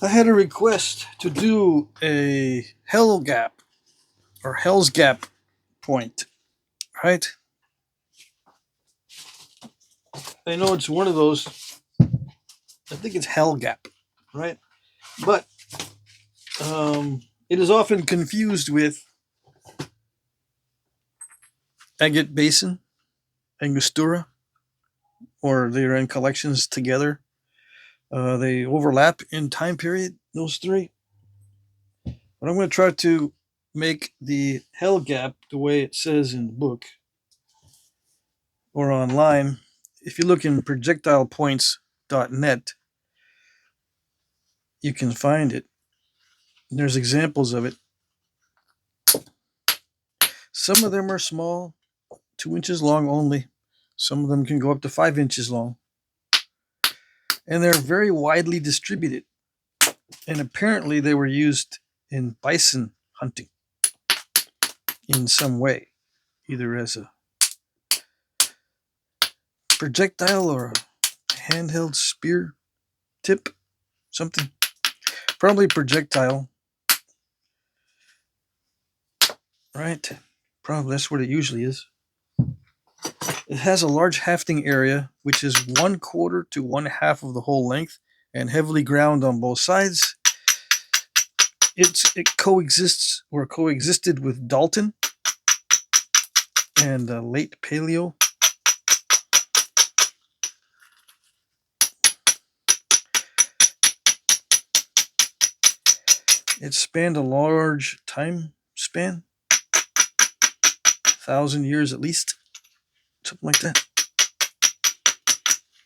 I had a request to do a Hell Gap or Hell's Gap point, right? I know it's one of those. I think it's Hell Gap, right? But it is often confused with Agate Basin, Angostura, or they're in collections together. They overlap in time period, those three. But I'm going to try to make the Hell Gap the way it says in the book or online. If you look in projectilepoints.net, you can find it. There's examples of it. Some of them are small, 2 inches long only. Some of them can go up to 5 inches long. And they're very widely distributed. And apparently they were used in bison hunting in some way, either as a projectile or a handheld spear tip, something. Probably projectile, right? Probably that's what it usually is. It has a large hafting area, which is 1/4 to 1/2 of the whole length, and heavily ground on both sides. It coexists or coexisted with Dalton and late Paleo. It spanned a large time span, 1,000 years at least, something like that.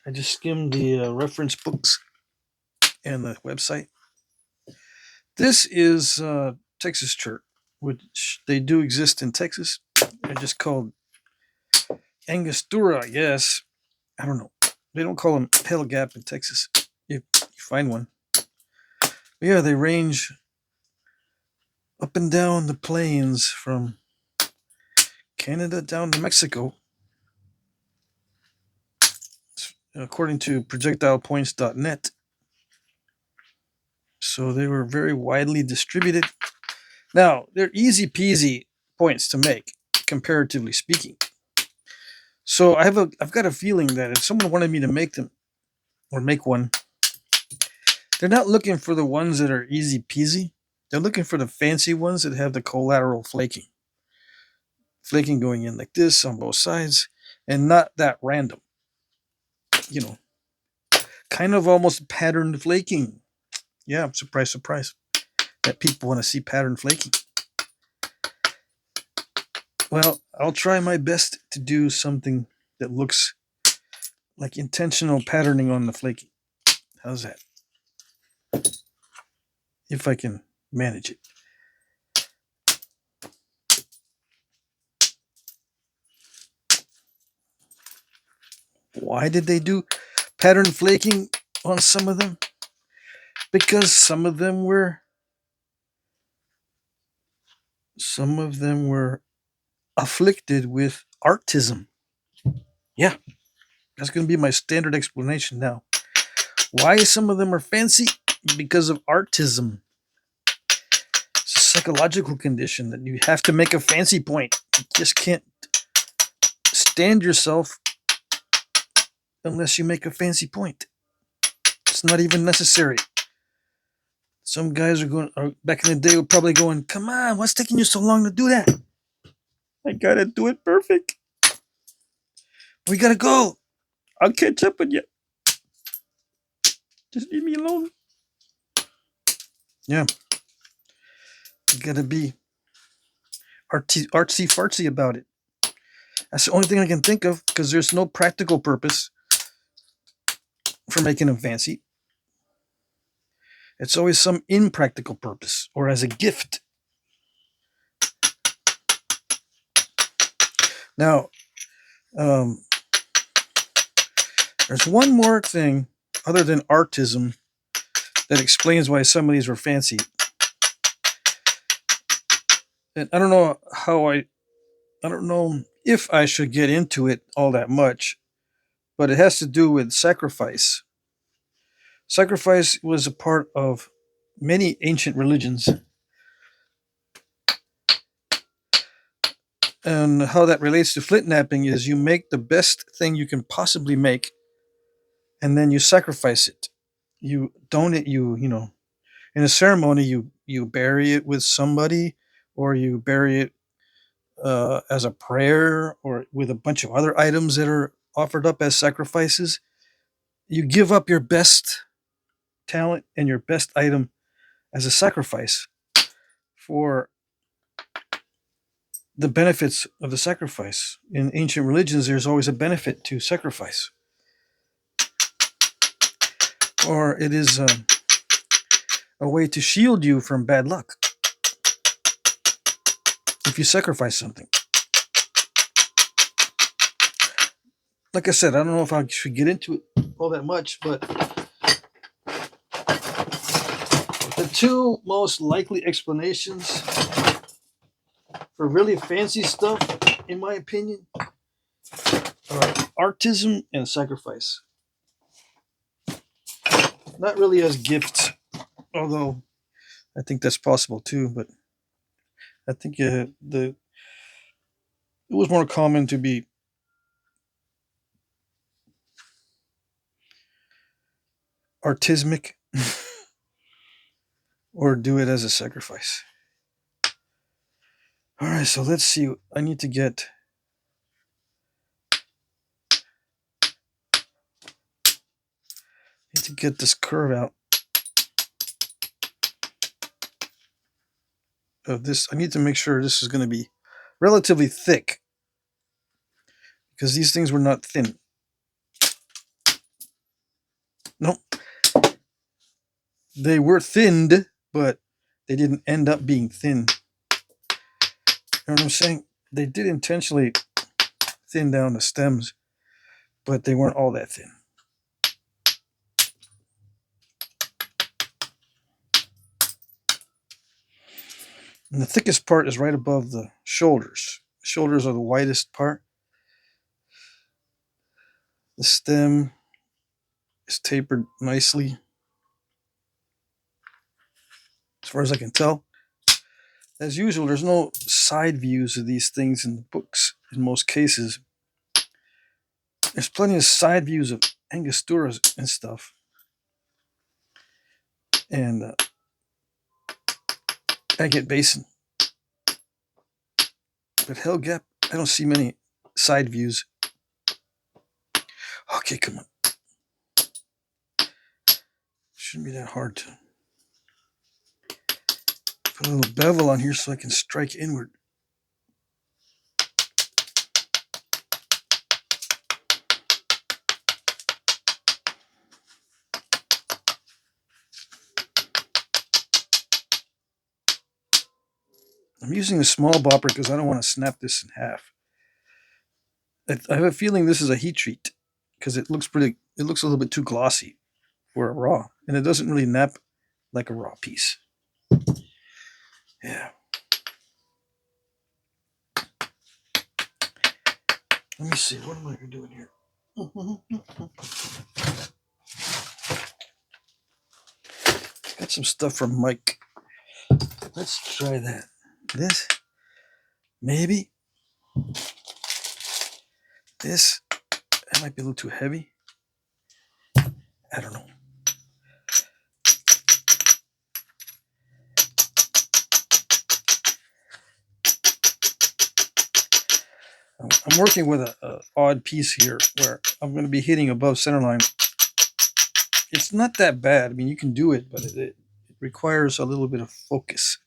I just skimmed the reference books and the website. This is Texas chert, which they do exist in Texas. They're just called Angostura, I guess. I don't know. They don't call them Hell Gap in Texas. If you find one. But yeah, they range up and down the plains from Canada down to Mexico. According to projectilepoints.net. So they were very widely distributed. Now, they're easy peasy points to make, comparatively speaking. So I've got a feeling that if someone wanted me to make them or make one, they're not looking for the ones that are easy peasy. They're looking for the fancy ones that have the collateral flaking. Flaking going in like this on both sides and not that random. You know, kind of almost patterned flaking. Yeah, surprise, surprise. That people want to see pattern flaking. Well, I'll try my best to do something that looks like intentional patterning on the flaking. How's that? If I can manage it. Why did they do pattern flaking on some of them? Because some of them were afflicted with artism. Yeah, that's going to be my standard explanation now. Why some of them are fancy? Because of artism. It's a psychological condition that you have to make a fancy point. You just can't stand yourself unless you make a fancy point. It's not even necessary. Some guys back in the day were probably going, come on, what's taking you so long to do that? I gotta do it perfect. We gotta go. I'll catch up with you. Just leave me alone. Yeah. You gotta be artsy fartsy about it. That's the only thing I can think of because there's no practical purpose for making them fancy. It's always some impractical purpose or as a gift. Now, there's one more thing other than artism that explains why some of these were fancy. And I don't know I don't know if I should get into it all that much, but it has to do with sacrifice. Sacrifice was a part of many ancient religions. And how that relates to Flintknapping is you make the best thing you can possibly make, and then you sacrifice it. You donate. You in a ceremony you bury it with somebody, or you bury it as a prayer, or with a bunch of other items that are offered up as sacrifices. You give up your best talent and your best item as a sacrifice for the benefits of the sacrifice. In ancient religions, there's always a benefit to sacrifice, or it is a way to shield you from bad luck if you sacrifice something. Like I said, I don't know if I should get into it all that much, but the two most likely explanations for really fancy stuff, in my opinion, are artism and sacrifice. Not really as gifts, although I think that's possible too. But I think it was more common to be artismic or do it as a sacrifice. All right, so let's see. I need to get this curve out of this. I need to make sure this is going to be relatively thick, because these things were not thin. Nope. They were thinned, but they didn't end up being thin. You know what I'm saying? They did intentionally thin down the stems, but they weren't all that thin. And the thickest part is right above the shoulders. Shoulders are the widest part. The stem is tapered nicely, as far as I can tell. As usual, there's no side views of these things in the books in most cases. There's plenty of side views of Angosturas and stuff. And Agate Basin. But Hell Gap, I don't see many side views. Okay, come on. Shouldn't be that hard to put a little bevel on here so I can strike inward. I'm using a small bopper because I don't want to snap this in half. I have a feeling this is a heat treat because it looks a little bit too glossy for a raw, and it doesn't really nap like a raw piece. Yeah. Let me see. What am I doing here? Got some stuff from Mike. Let's try that. This? Maybe? This? That might be a little too heavy. I don't know. I'm working with an odd piece here where I'm going to be hitting above center line. It's not that bad. I mean, you can do it, but it requires a little bit of focus.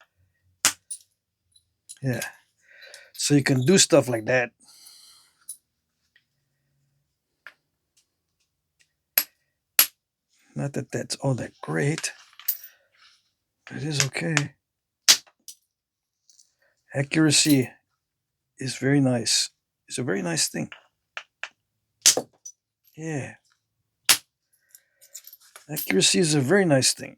Yeah. So you can do stuff like that. Not that that's all that great, but it is okay. Accuracy is very nice. It's a very nice thing. Yeah. Accuracy is a very nice thing.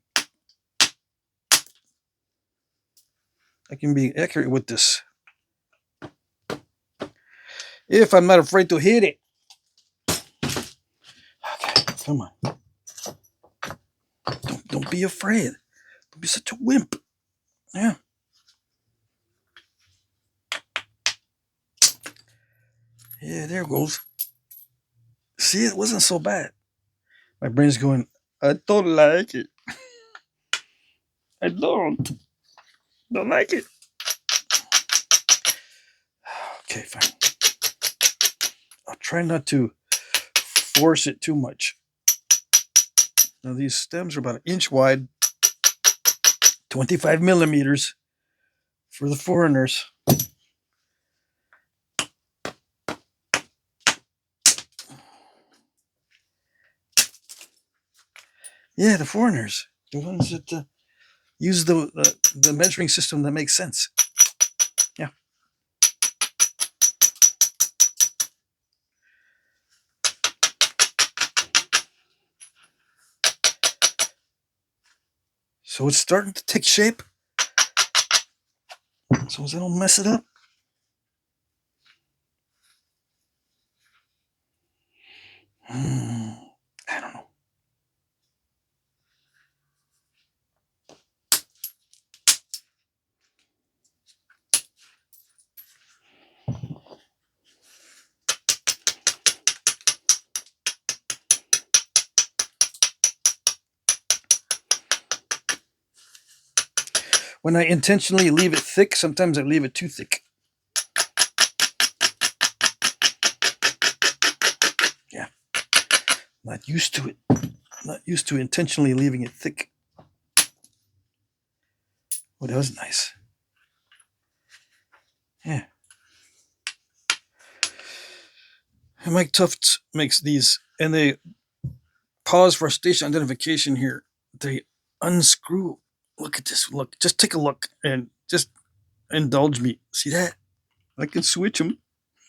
I can be accurate with this, if I'm not afraid to hit it. Okay, come on. Don't be afraid. Don't be such a wimp. Yeah. Yeah, there it goes. See, it wasn't so bad. My brain's going, I don't like it. I don't like it. Okay, fine. I'll try not to force it too much. Now these stems are about an inch wide, 25 millimeters for the foreigners. Yeah, the foreigners, the ones that use the measuring system that makes sense. Yeah. So it's starting to take shape. So as I don't mess it up. I don't know. When I intentionally leave it thick, sometimes I leave it too thick. Yeah. Not used to it. Not used to intentionally leaving it thick. Oh, that was nice. Yeah. And Mike Tufts makes these, and they pause for station identification here. They unscrew. Look at this. Look, just take a look and just indulge me. See that? I can switch them.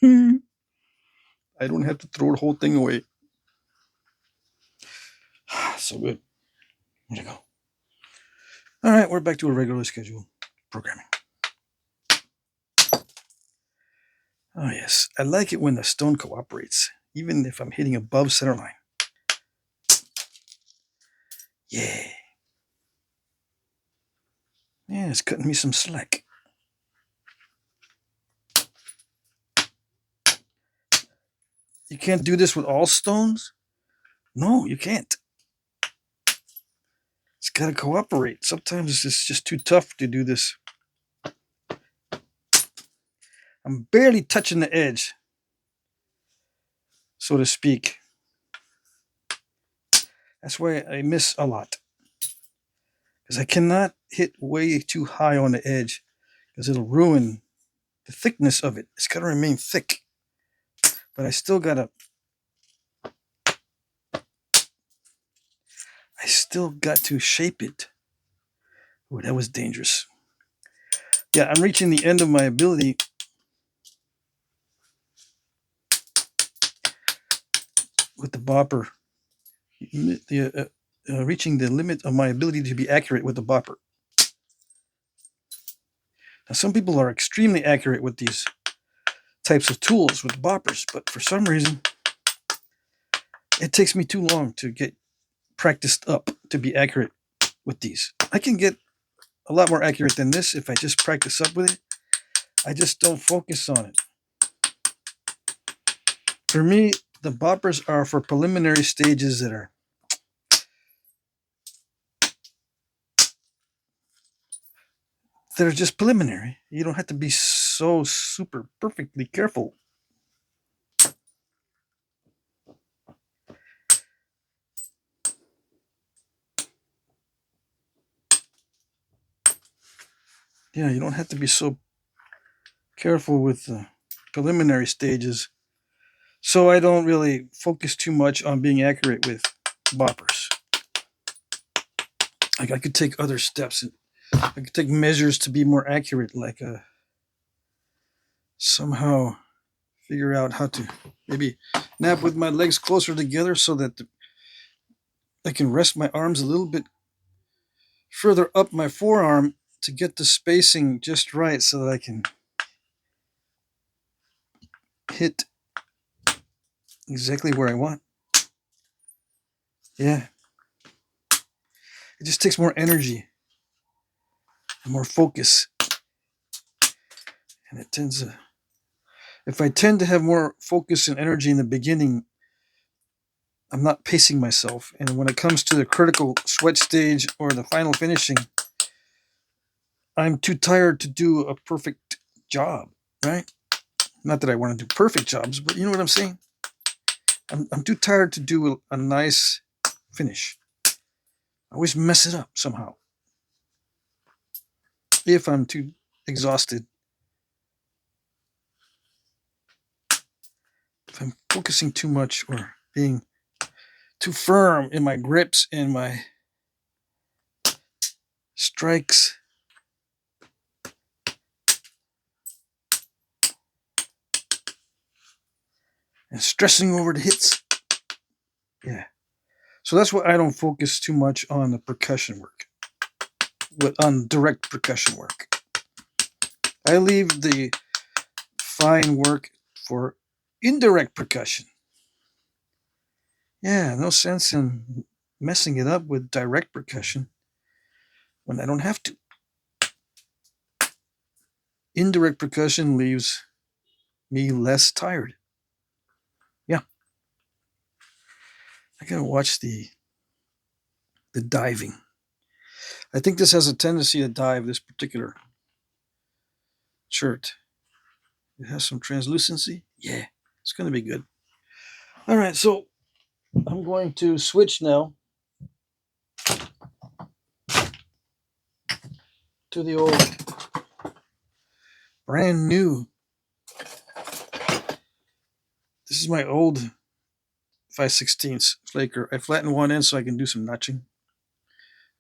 I don't have to throw the whole thing away. So good. Where'd it go? All right, we're back to a regularly scheduled programming. Oh, yes. I like it when the stone cooperates, even if I'm hitting above center line. Yeah. Yeah, it's cutting me some slack. You can't do this with all stones? No, you can't. It's got to cooperate. Sometimes it's just too tough to do this. I'm barely touching the edge, so to speak. That's why I miss a lot. Because I cannot hit way too high on the edge, because it'll ruin the thickness of it. It's got to remain thick. But I still got to shape it. Oh, that was dangerous. Yeah, I'm reaching the end of my ability with the bopper. Reaching the limit of my ability to be accurate with the bopper. Now, some people are extremely accurate with these types of tools with boppers, but for some reason, it takes me too long to get practiced up to be accurate with these. I can get a lot more accurate than this if I just practice up with it. I just don't focus on it. For me, the boppers are for preliminary stages that are just preliminary. You don't have to be so super perfectly careful. Yeah, you don't have to be so careful with the preliminary stages. So I don't really focus too much on being accurate with boppers. Like I could take other steps. I could take measures to be more accurate, like somehow figure out how to maybe nap with my legs closer together so that I can rest my arms a little bit further up my forearm to get the spacing just right so that I can hit exactly where I want. Yeah. It just takes more energy. more focus. And it tends to, if I tend to have more focus and energy in the beginning, I'm not pacing myself. And when it comes to the critical sweat stage or the final finishing, I'm too tired to do a perfect job, right? Not that I want to do perfect jobs, but you know what I'm saying? I'm too tired to do a nice finish. I always mess it up somehow. If I'm too exhausted, if I'm focusing too much or being too firm in my grips and my strikes, and stressing over the hits. Yeah. So that's why I don't focus too much on the percussion work, but on direct percussion work. I leave the fine work for indirect percussion. Yeah, no sense in messing it up with direct percussion when I don't have to. Indirect percussion leaves me less tired. Yeah, I gotta watch the diving. I think this has a tendency to dive, this particular shirt. It has some translucency. Yeah, it's gonna be good. All right, so I'm going to switch now to the old brand new. This is my old 5/16 flaker. I flattened one end so I can do some notching.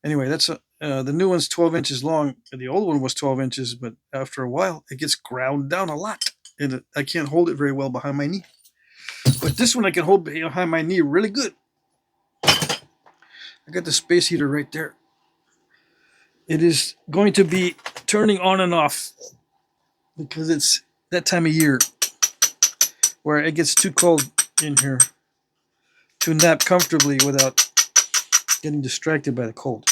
Anyway, that's the new one's 12 inches long. The old one was 12 inches, but after a while, it gets ground down a lot, and I can't hold it very well behind my knee. But this one I can hold behind my knee really good. I got the space heater right there. It is going to be turning on and off because it's that time of year where it gets too cold in here to nap comfortably without getting distracted by the cold.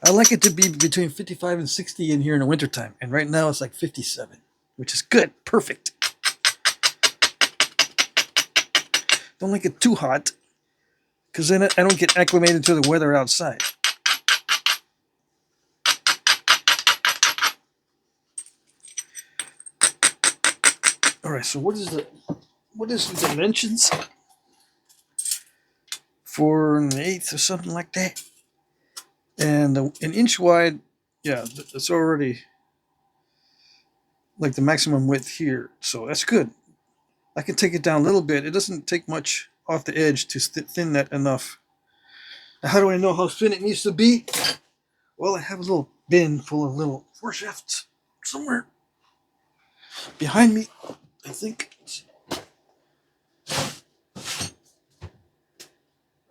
I like it to be between 55 and 60 in here in the wintertime, and right now it's like 57, which is good, perfect. Don't like it too hot because then I don't get acclimated to the weather outside. All right, so what is the dimensions? 4 1/8 or something like that, and an inch wide. Yeah, it's already like the maximum width here, so that's good. I can take it down a little bit. It doesn't take much off the edge to thin that enough. Now, how do I know how thin it needs to be? Well, I have a little bin full of little foreshafts somewhere behind me, I think.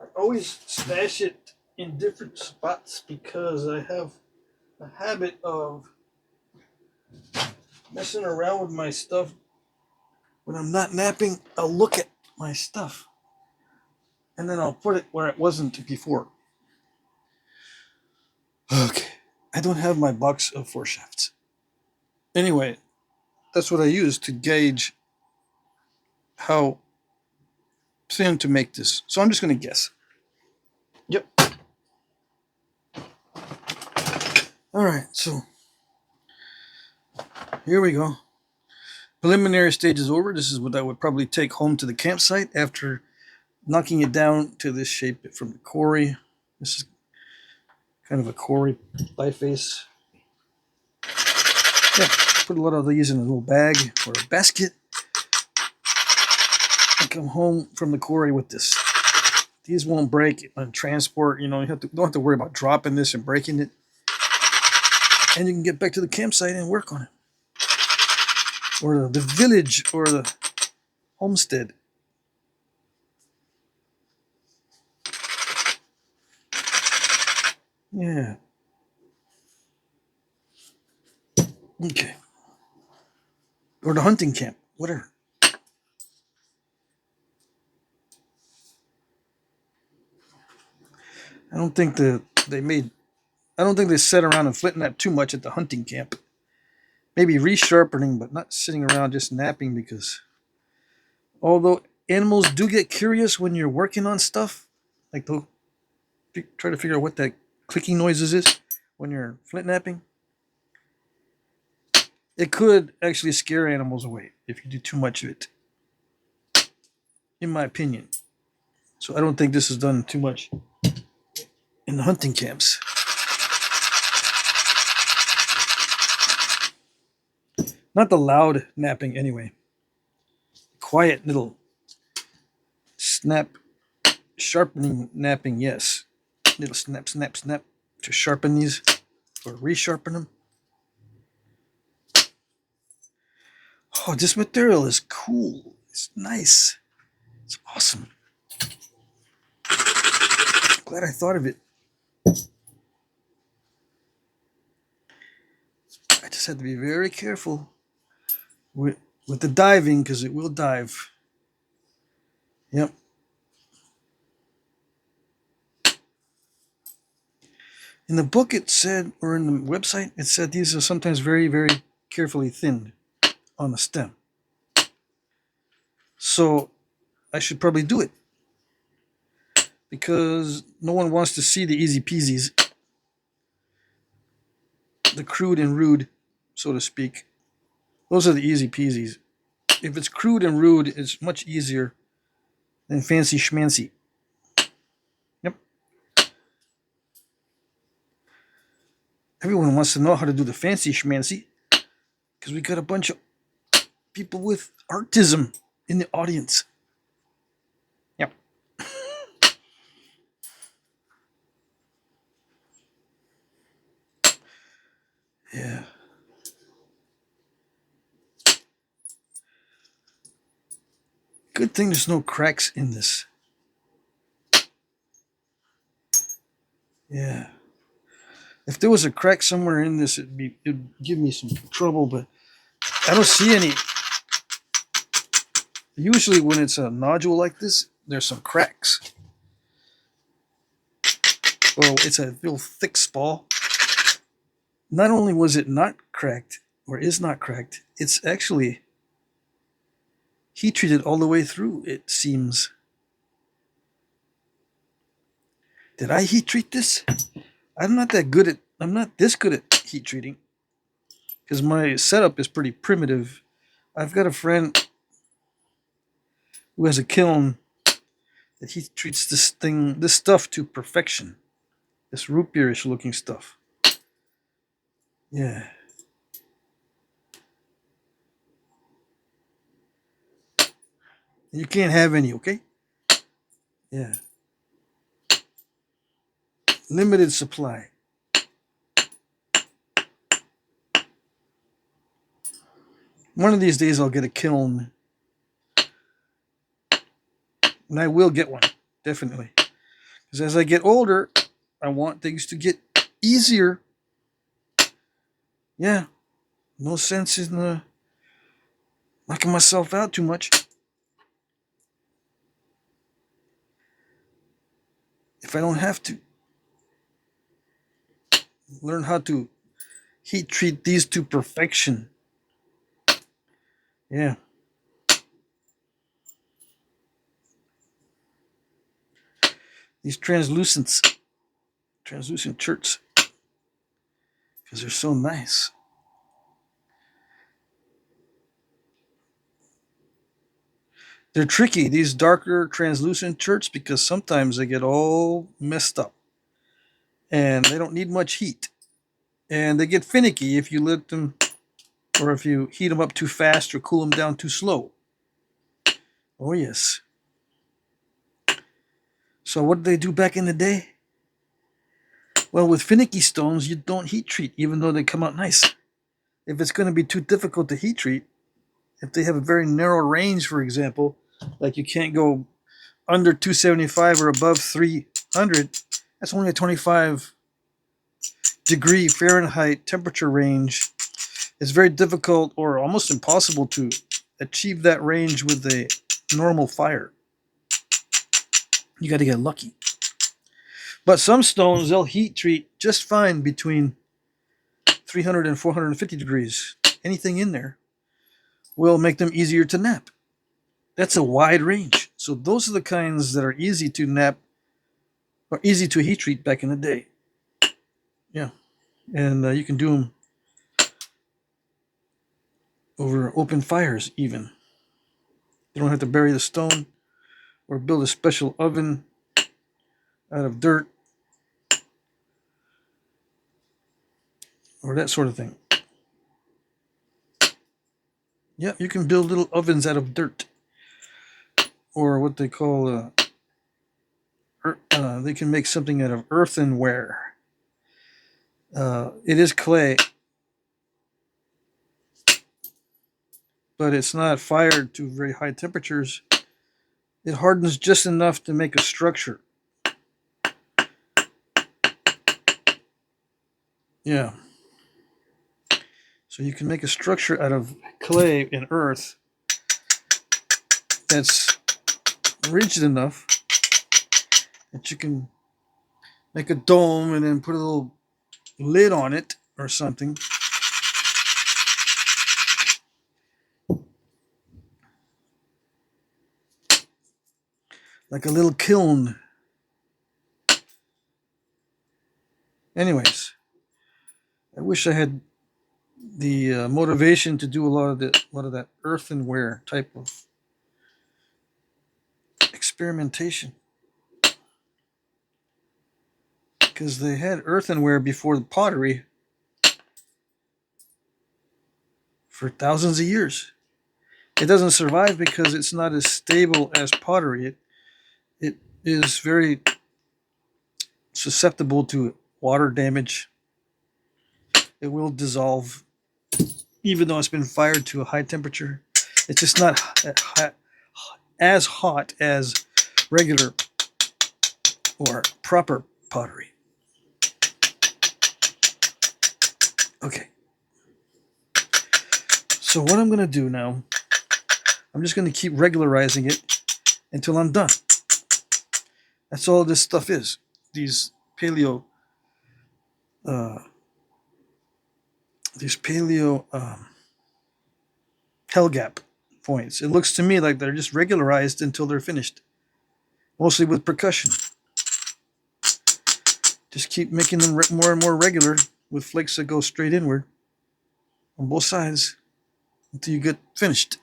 I always stash it in different spots because I have a habit of messing around with my stuff. When I'm not napping, I'll look at my stuff and then I'll put it where it wasn't before. Okay, I don't have my box of foreshafts. Anyway, that's what I use to gauge how thin to make this. So I'm just going to guess. Yep. All right, so here we go. Preliminary stage is over. This is what I would probably take home to the campsite after knocking it down to this shape from the quarry. This is kind of a quarry biface. Yeah, put a lot of these in a little bag or a basket. And come home from the quarry with this. These won't break on transport. You know, you don't have to worry about dropping this and breaking it. And you can get back to the campsite and work on it. Or the village or the homestead. Yeah. Okay. Or the hunting camp. Whatever. I don't think that they made I don't think they sit around and flint knap too much at the hunting camp. Maybe resharpening, but not sitting around just napping, because although animals do get curious when you're working on stuff, like they'll try to figure out what that clicking noises is when you're flint napping. It could actually scare animals away if you do too much of it, in my opinion. So I don't think this is done too much in the hunting camps. Not the loud napping, anyway. Quiet little snap, sharpening napping, yes. Little snap, snap, snap to sharpen these or resharpen them. Oh, this material is cool. It's nice. It's awesome. Glad I thought of it. I just had to be very careful with the diving, because it will dive. Yep. In the book it said, or in the website, it said these are sometimes very, very carefully thinned on the stem. So I should probably do it, because no one wants to see the easy peasies, the crude and rude, so to speak. Those are the easy peasies. If it's crude and rude, it's much easier than fancy schmancy. Yep. Everyone wants to know how to do the fancy schmancy, because we got a bunch of people with artism in the audience. Yep. Yeah. Good thing there's no cracks in this. Yeah. If there was a crack somewhere in this, it'd give me some trouble, but I don't see any. Usually when it's a nodule like this, there's some cracks. Well, it's a real thick spall. Not only was it not cracked, or is not cracked, it's actually heat treated all the way through, it seems. Did I heat treat this? I'm not this good at heat treating, because my setup is pretty primitive. I've got a friend who has a kiln that he treats this stuff to perfection. This root beerish looking stuff. Yeah. You can't have any, okay? Yeah. Limited supply. One of these days I'll get a kiln. And I will get one, definitely. Because as I get older, I want things to get easier. Yeah. No sense in knocking myself out too much. If I don't have to. Learn how to heat treat these to perfection. Yeah. These translucent cherts, because they're so nice. They're tricky, these darker translucent cherts, because sometimes they get all messed up and they don't need much heat, and they get finicky if you let them, or if you heat them up too fast or cool them down too slow. Oh yes. So what did they do back in the day? Well, with finicky stones, you don't heat treat, even though they come out nice. If it's going to be too difficult to heat treat, if they have a very narrow range, for example, like you can't go under 275 or above 300, that's only a 25 degree Fahrenheit temperature range. It's very difficult or almost impossible to achieve that range with a normal fire. You got to get lucky. But some stones, they'll heat treat just fine between 300 and 450 degrees. Anything in there will make them easier to knap. That's a wide range. So those are the kinds that are easy to knap or easy to heat treat back in the day. Yeah. And you can do them over open fires even. You don't have to bury the stone or build a special oven out of dirt or that sort of thing. Yeah, you can build little ovens out of dirt or what they call they can make something out of earthenware. It is clay, but it's not fired to very high temperatures. It hardens just enough to make a structure. Yeah. So you can make a structure out of clay and earth that's rigid enough that you can make a dome and then put a little lid on it or something. Like a little kiln. Anyways, I wish I had the motivation to do a lot of that earthenware type of experimentation, because they had earthenware before the pottery for thousands of years. It doesn't survive because it's not as stable as pottery. It is very susceptible to water damage. It will dissolve even though it's been fired to a high temperature. It's just not as hot as regular or proper pottery. Okay. So what I'm going to do now, I'm just going to keep regularizing it until I'm done. That's all this stuff is. These paleo hell gap points. It looks to me like they're just regularized until they're finished. Mostly with percussion. Just keep making them more and more regular with flakes that go straight inward on both sides until you get finished.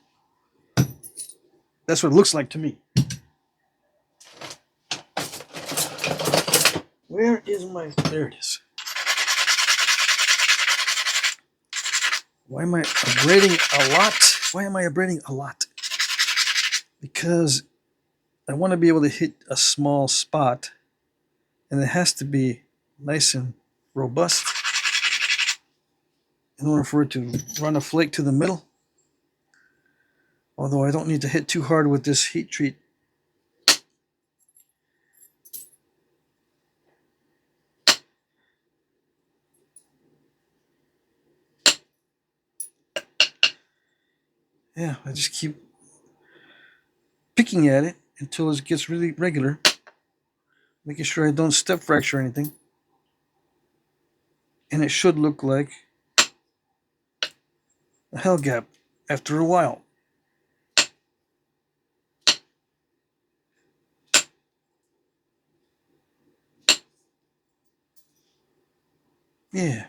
That's what it looks like to me. Where is my... There it is. Why am I abrading a lot? Why am I abrading a lot? Because I want to be able to hit a small spot, and it has to be nice and robust in order for it to run a flake to the middle. Although I don't need to hit too hard with this heat treat. Yeah, I just keep picking at it until it gets really regular, making sure I don't step fracture anything. And it should look like a hell gap after a while. Yeah.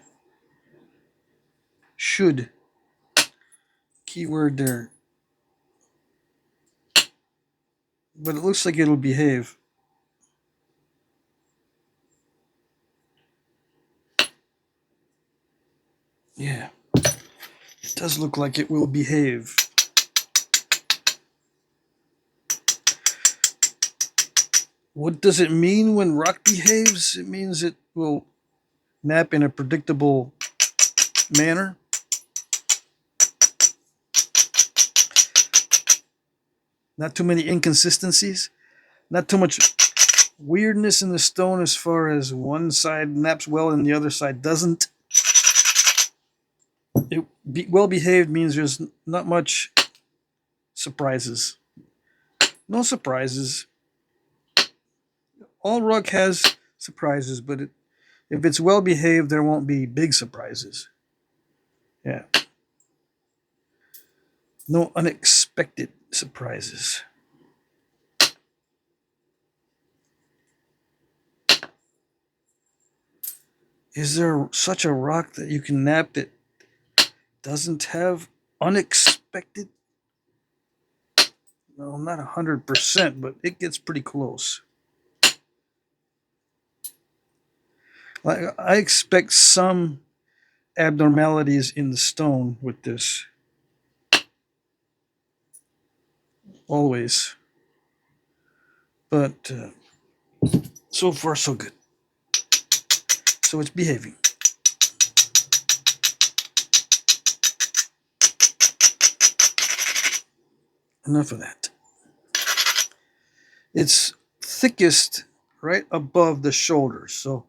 Should. Keyword there. But it looks like it'll behave. Yeah. It does look like it will behave. What does it mean when rock behaves? It means it will knap in a predictable manner. Not too many inconsistencies. Not too much weirdness in the stone as far as one side naps well and the other side doesn't. Well behaved means there's not much surprises. No surprises. All rock has surprises, but if it's well behaved, there won't be big surprises. Yeah. No unexpected surprises. Is there such a rock that you can nap that doesn't have unexpected? No, not 100%, but it gets pretty close. Like, I expect some abnormalities in the stone with this. Always. But so far, so good. So it's behaving. Enough of that. It's thickest right above the shoulders. So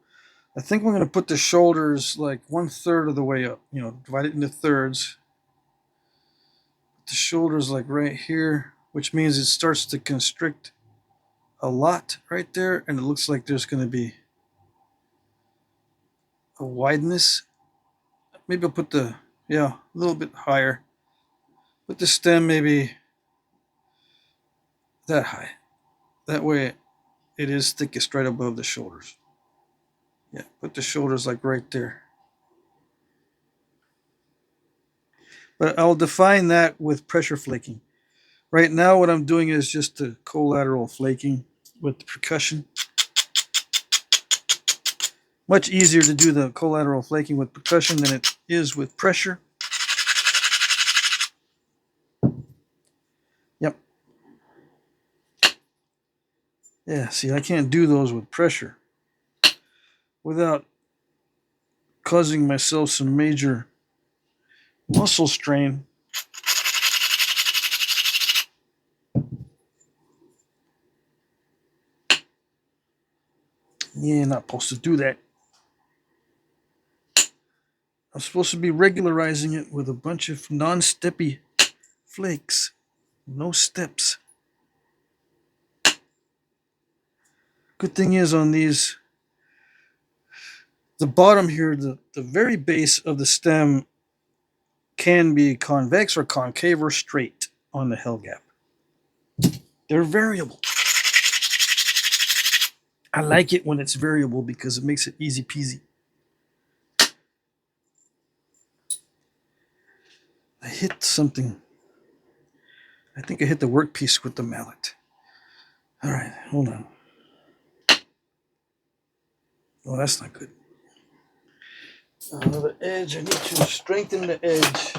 I think we're going to put the shoulders like 1/3 of the way up. Divide it into thirds. The shoulders like right here, which means it starts to constrict a lot right there, and it looks like there's going to be a wideness. Maybe I'll put a little bit higher. Put the stem maybe that high. That way it is thickest right above the shoulders. Yeah, put the shoulders like right there. But I'll define that with pressure flaking. Right now what I'm doing is just the collateral flaking with the percussion. Much easier to do the collateral flaking with percussion than it is with pressure. Yep. Yeah, see, I can't do those with pressure without causing myself some major muscle strain. Yeah, not supposed to do that. I'm supposed to be regularizing it with a bunch of non-steppy flakes. No steps. Good thing is on these, the bottom here, the very base of the stem can be convex or concave or straight on the hell gap. They're variable. I like it when it's variable because it makes it easy peasy. I hit something. I think I hit the workpiece with the mallet. All right, hold on. Oh, that's not good. The edge, I need to strengthen the edge.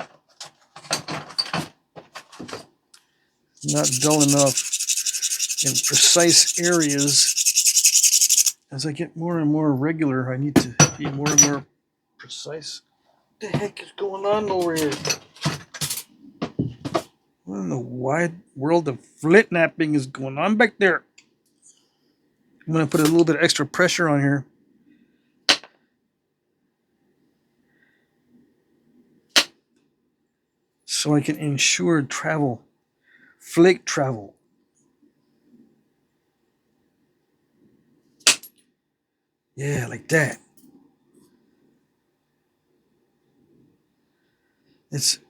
Not dull enough in precise areas. As I get more and more regular, I need to be more and more precise. What the heck is going on over here? What in the wide world of Flintknapping is going on back there? I'm going to put a little bit of extra pressure on here. So I can ensure travel, flake travel. Yeah, like that. It's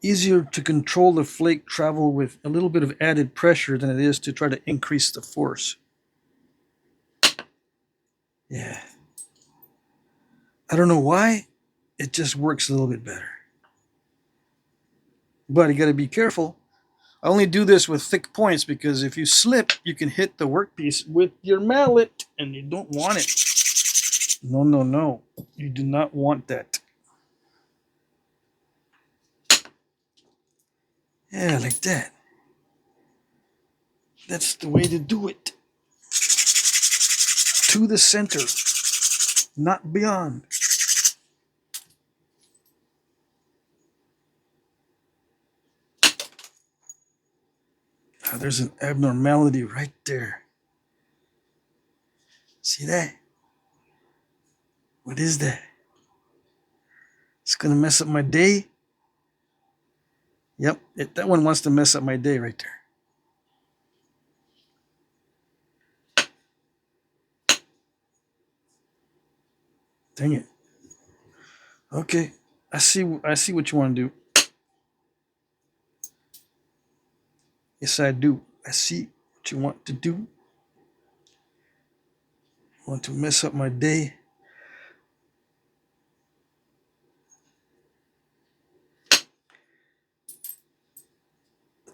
easier to control the flake travel with a little bit of added pressure than it is to try to increase the force. Yeah. I don't know why. It just works a little bit better. But you got to be careful. I only do this with thick points because if you slip, you can hit the workpiece with your mallet and you don't want it. No, no, no. You do not want that. Yeah, like that. That's the way to do it. To the center, not beyond. Oh, there's an abnormality right there. See that? What is that? It's going to mess up my day. Yep, that one wants to mess up my day right there. Dang it. Okay. I see what you want to do. Yes, I do. I see what you want to do. You want to mess up my day.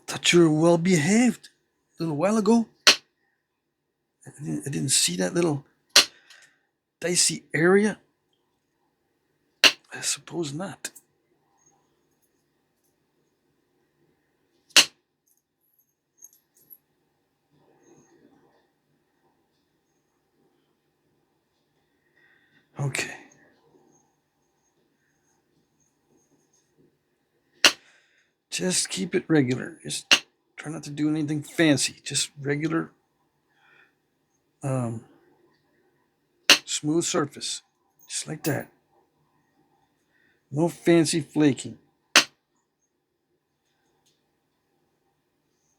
Thought you were well behaved a little while ago. I didn't see that little dicey area. I suppose not. Okay. Just keep it regular. Just try not to do anything fancy. Just regular, um, smooth surface. Just like that. No fancy flaking.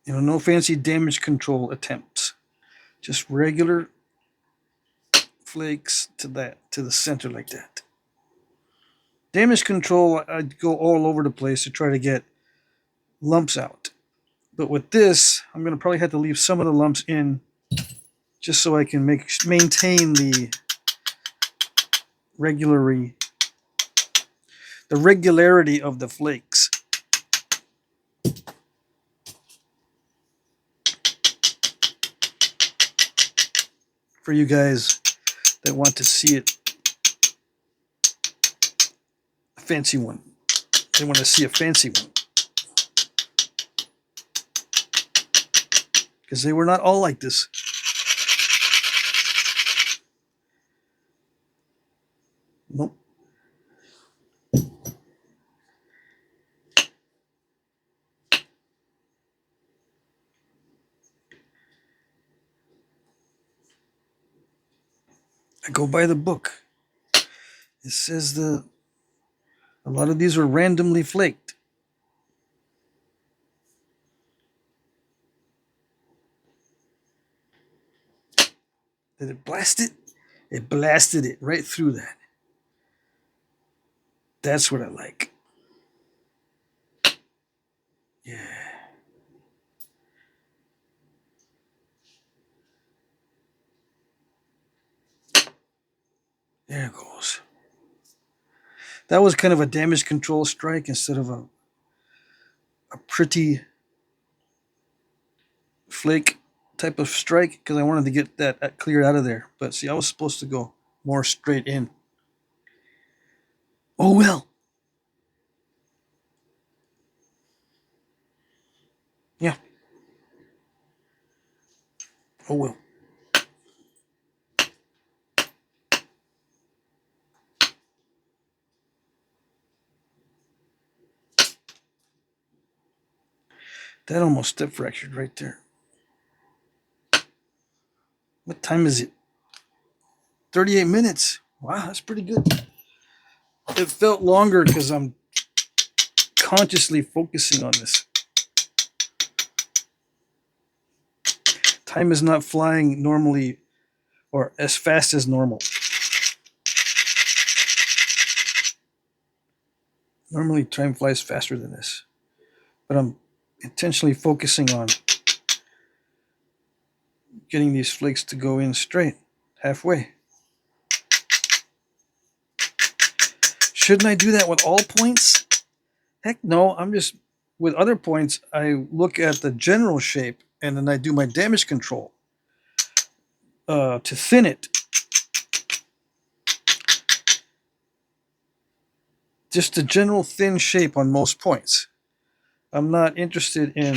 No fancy damage control attempts. Just regular flakes to the center like that. Damage control, I'd go all over the place to try to get lumps out. But with this, I'm going to probably have to leave some of the lumps in just so I can maintain the regularity of the flakes. For you guys that want to see it, a fancy one. They want to see a fancy one. Because they were not all like this. Nope. I go by the book. It says a lot of these are randomly flaked. Did it blast it? It blasted it right through that. That's what I like. Yeah. There it goes. That was kind of a damage control strike instead of a pretty flake type of strike because I wanted to get that cleared out of there. But see, I was supposed to go more straight in. Oh well. Yeah. Oh well. That almost step fractured right there. What time is it? 38 minutes. Wow, that's pretty good. It felt longer because I'm consciously focusing on this. Time is not flying normally or as fast as normal. Normally, time flies faster than this. But I'm intentionally focusing on getting these flakes to go in straight, halfway. Shouldn't I do that with all points? Heck no, I'm just, with other points, I look at the general shape and then I do my damage control to thin it. Just a general thin shape on most points. I'm not interested in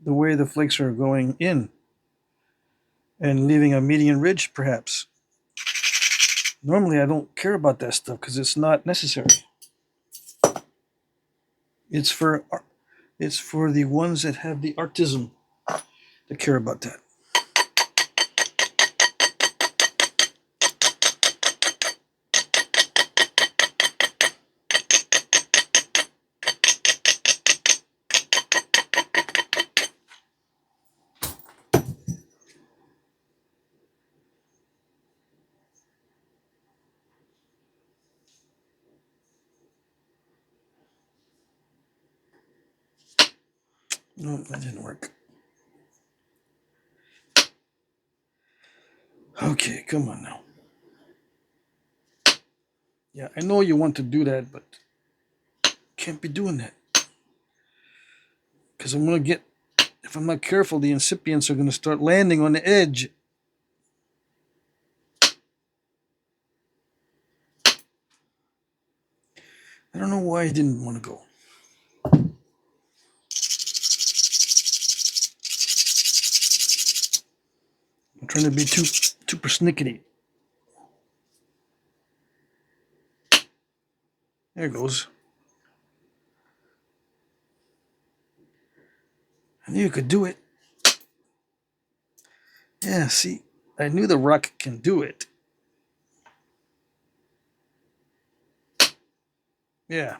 the way the flakes are going in and leaving a median ridge, perhaps. Normally, I don't care about that stuff because it's not necessary. It's for the ones that have the artism that care about that. No, that didn't work. Okay, come on now. Yeah, I know you want to do that, but can't be doing that. Because I'm going to get, if I'm not careful, the incipients are going to start landing on the edge. I don't know why I didn't want to go. I'm trying to be too persnickety. There it goes. I knew you could do it. Yeah, see, I knew the rock can do it. Yeah.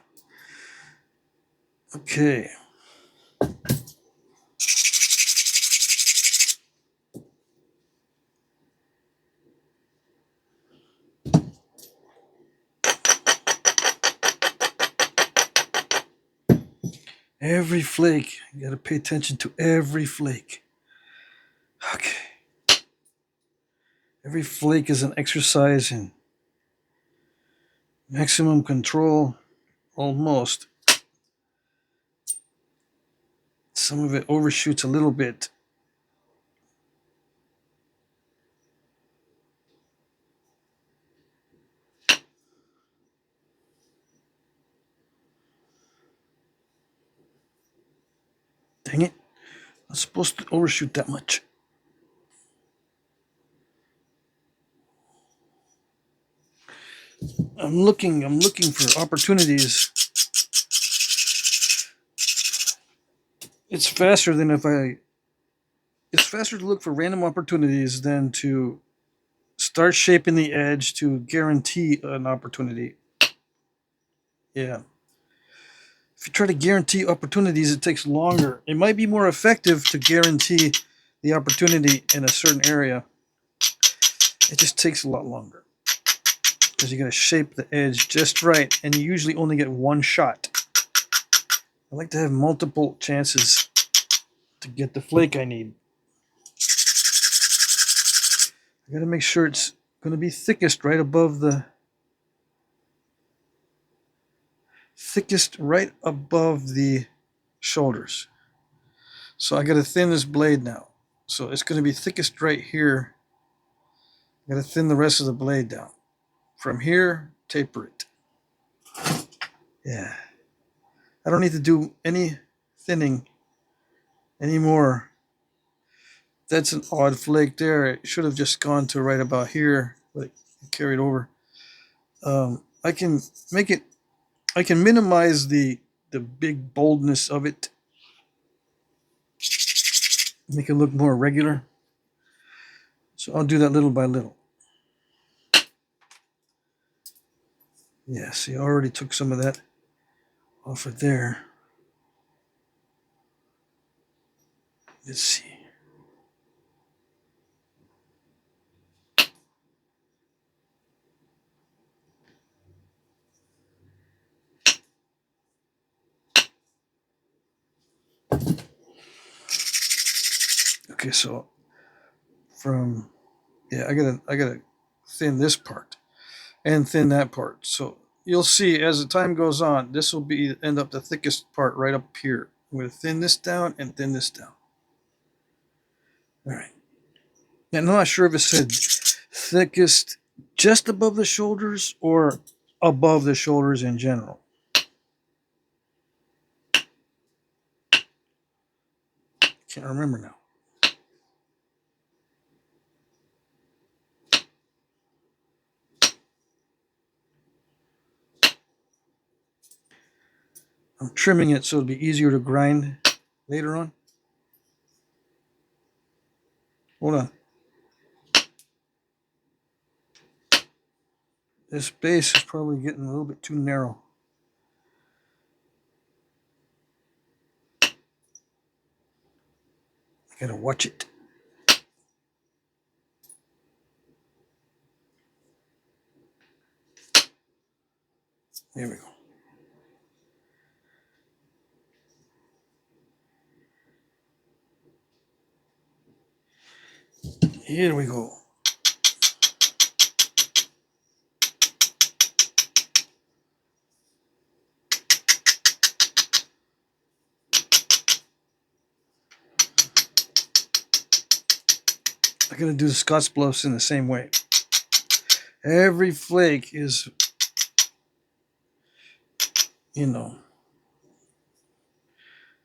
Okay. Every flake. You got to pay attention to every flake. Okay. Every flake is an exercise in maximum control, almost. Some of it overshoots a little bit. Dang it. Not supposed to overshoot that much. I'm looking for opportunities. It's faster to look for random opportunities than to start shaping the edge to guarantee an opportunity. Yeah. If you try to guarantee opportunities, it takes longer. It might be more effective to guarantee the opportunity in a certain area. It just takes a lot longer because you got to shape the edge just right, and you usually only get one shot. I like to have multiple chances to get the flake I need. I got to make sure it's going to be thickest right above the shoulders. So I got to thin this blade now. So it's going to be thickest right here. I got to thin the rest of the blade down. From here, taper it. Yeah. I don't need to do any thinning anymore. That's an odd flake there. It should have just gone to right about here, but it carried over. I can make it. I can minimize the big boldness of it, make it look more regular. So I'll do that little by little. Yeah, see, I already took some of that off of there. Let's see. Okay, so from I gotta thin this part and thin that part. So you'll see as the time goes on, this will be end up the thickest part right up here. I'm gonna thin this down and thin this down. All right. And I'm not sure if it said thickest just above the shoulders or above the shoulders in general. Can't remember now. I'm trimming it so it'll be easier to grind later on. Hold on. This base is probably getting a little bit too narrow. I gotta watch it. There we go. Here we go. I'm going to do the Scotch Bluffs in the same way. Every flake is, you know,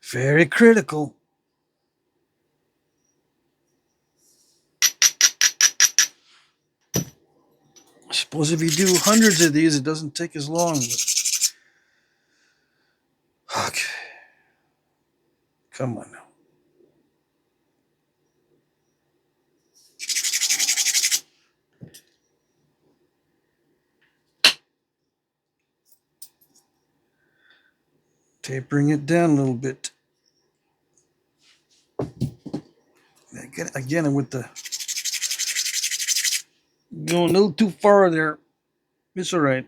very critical. I suppose if you do hundreds of these, it doesn't take as long. But... okay. Come on now. Tapering it down a little bit. Again, with the going a little too far there. It's all right.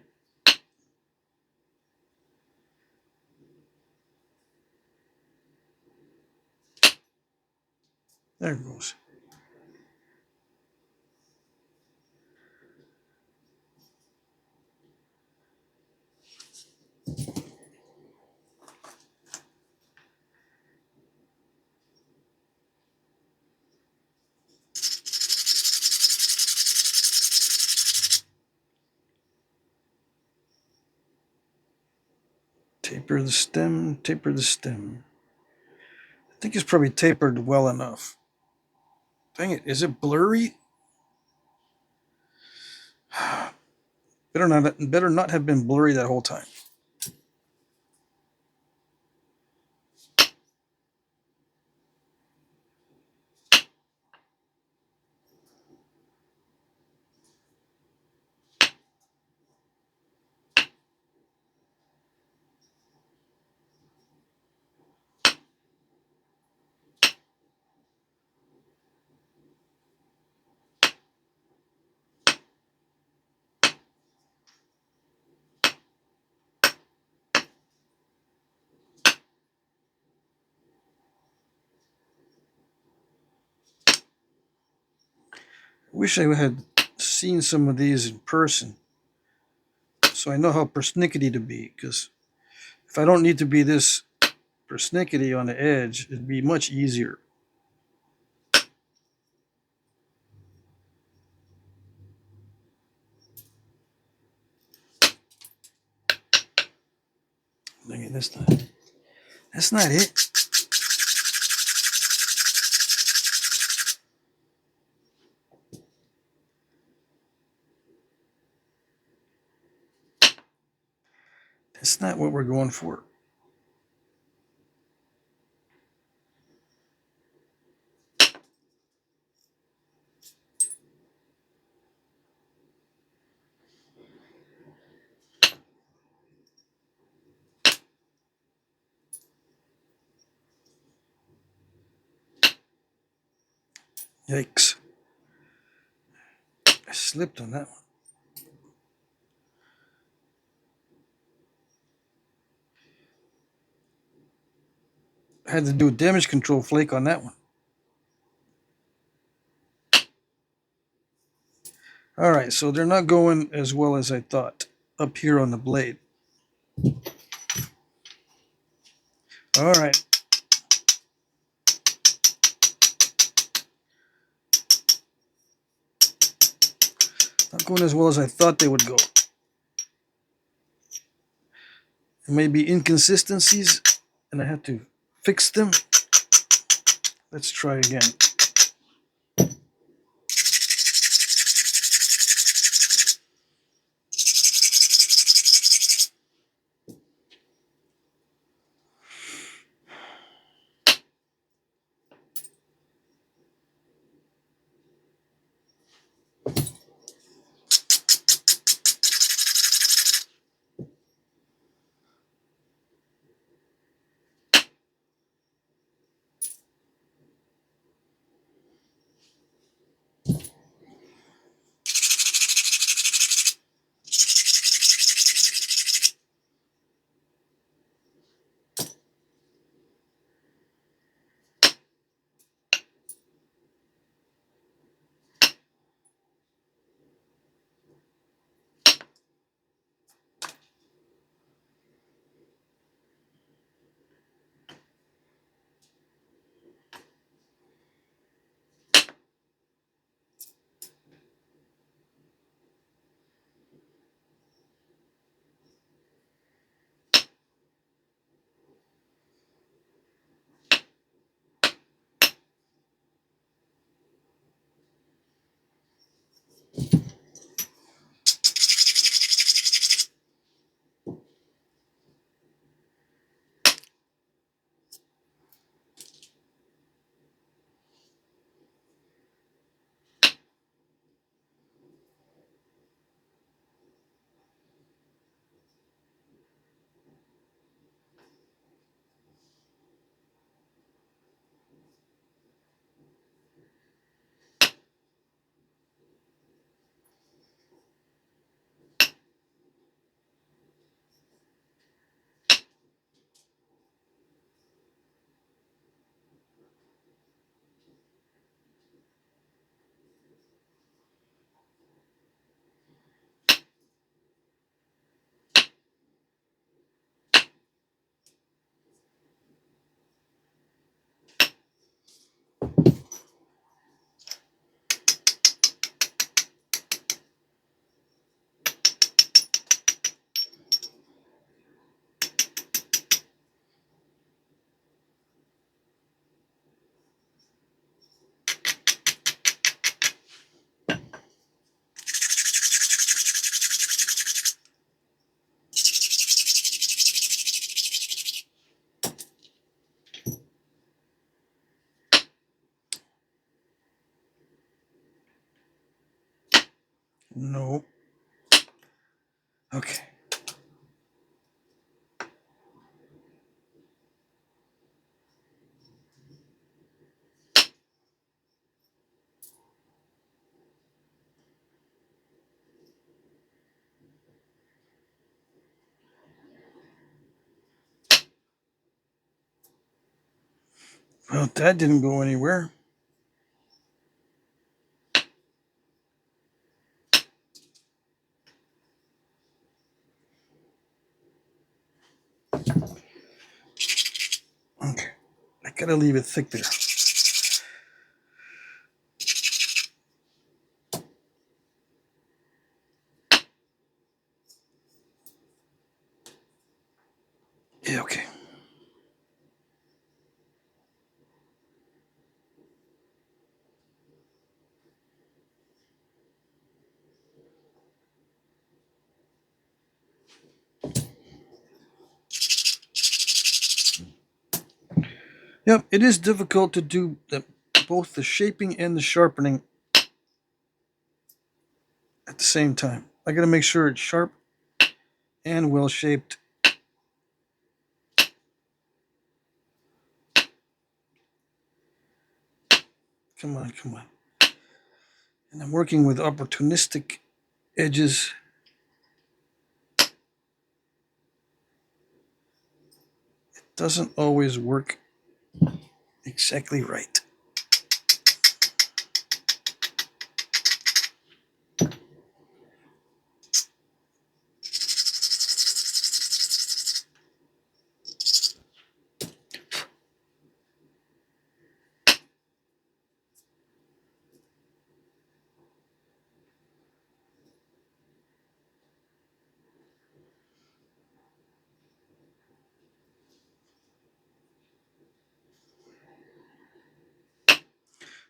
There it goes. Taper the stem, taper the stem. I think it's probably tapered well enough. Dang it, is it blurry? Better not have been blurry that whole time. Wish I had seen some of these in person, so I know how persnickety to be, because if I don't need to be this persnickety on the edge, it'd be much easier. Dang it, that's not it. That's not what we're going for. Yikes. I slipped on that one. I had to do a damage control flake on that one. All right, so they're not going as well as I thought up here on the blade. All right. Not going as well as I thought they would go. There may be inconsistencies, and I have to fix them. Let's try again. No. Okay. Well, that didn't go anywhere. Okay. I gotta leave it thick there. Yeah, okay. Yep, it is difficult to do both the shaping and the sharpening at the same time. I gotta make sure it's sharp and well shaped. Come on, come on. And I'm working with opportunistic edges. It doesn't always work exactly right.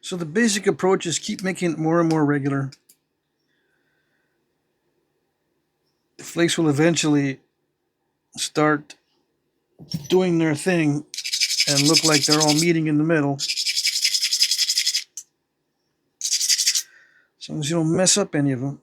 So the basic approach is keep making it more and more regular. The flakes will eventually start doing their thing and look like they're all meeting in the middle. As long as you don't mess up any of them.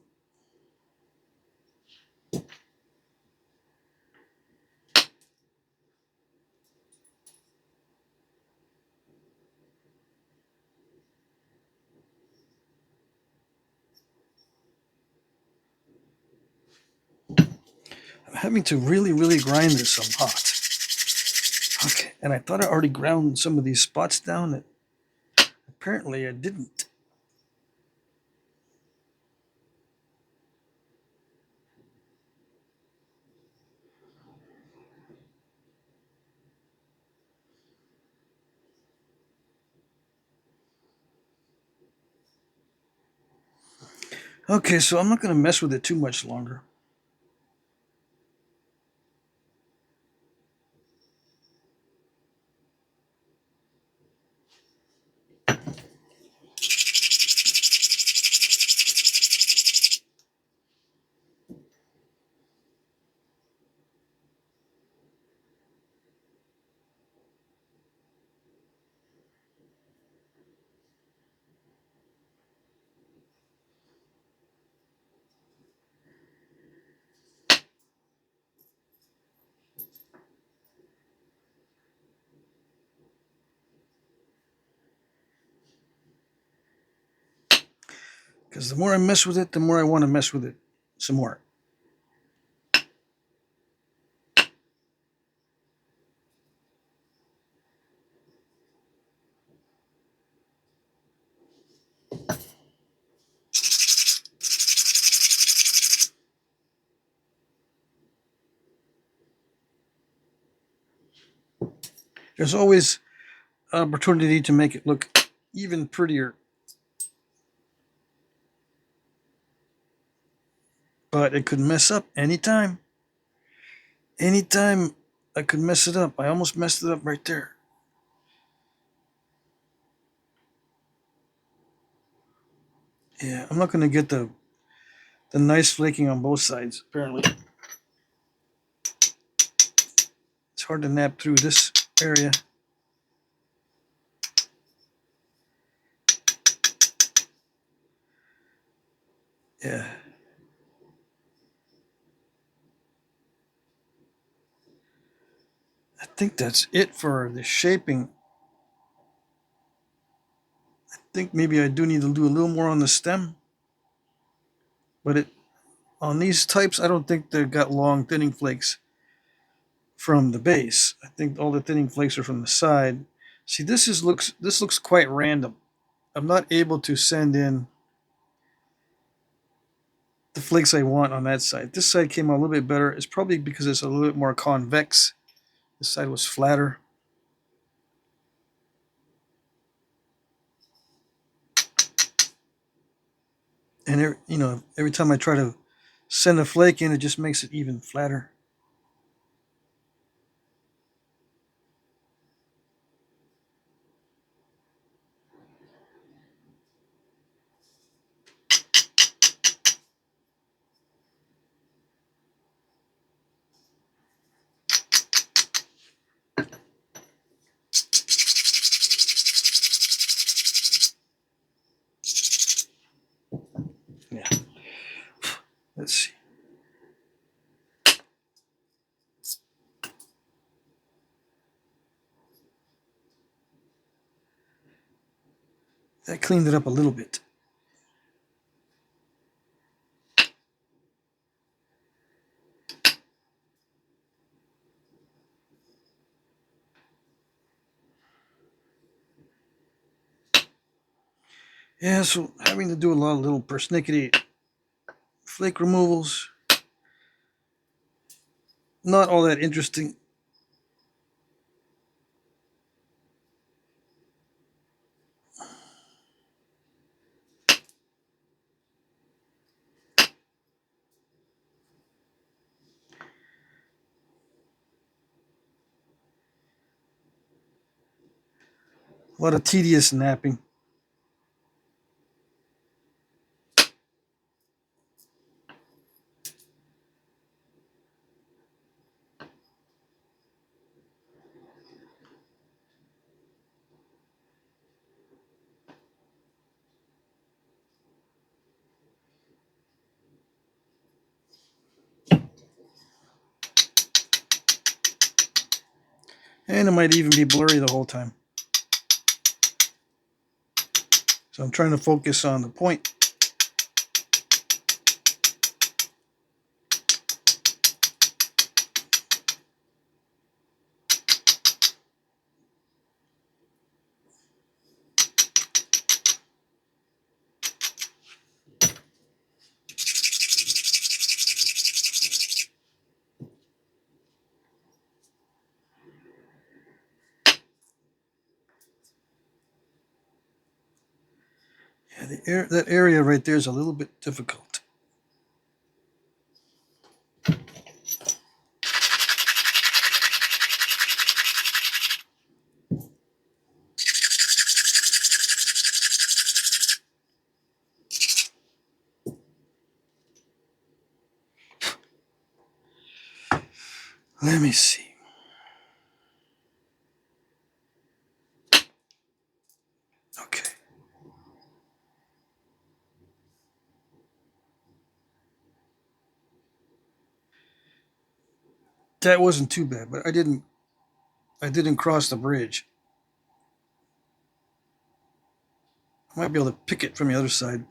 I'm having to really, really grind this. I'm hot. Okay, and I thought I already ground some of these spots down. Apparently I didn't. Okay, so I'm not going to mess with it too much longer. Because the more I mess with it, the more I want to mess with it some more. There's always opportunity to make it look even prettier. But it could mess up anytime. Anytime I could mess it up. I almost messed it up right there. Yeah, I'm not going to get the nice flaking on both sides, apparently. It's hard to nap through this area. Yeah. I think that's it for the shaping. I think maybe I do need to do a little more on the stem. But on these types, I don't think they've got long thinning flakes from the base. I think all the thinning flakes are from the side. See, this looks quite random. I'm not able to send in the flakes I want on that side. This side came out a little bit better. It's probably because it's a little bit more convex. This side was flatter. And every time I try to send a flake in, it just makes it even flatter. Yeah. Let's see. That cleaned it up a little bit. Yeah, so having to do a lot of little persnickety flake removals, not all that interesting. A lot of tedious napping. And it might even be blurry the whole time. So I'm trying to focus on the point. Yeah, that area right there is a little bit difficult. Let me see. Okay. That wasn't too bad, but I didn't cross the bridge. I might be able to pick it from the other side.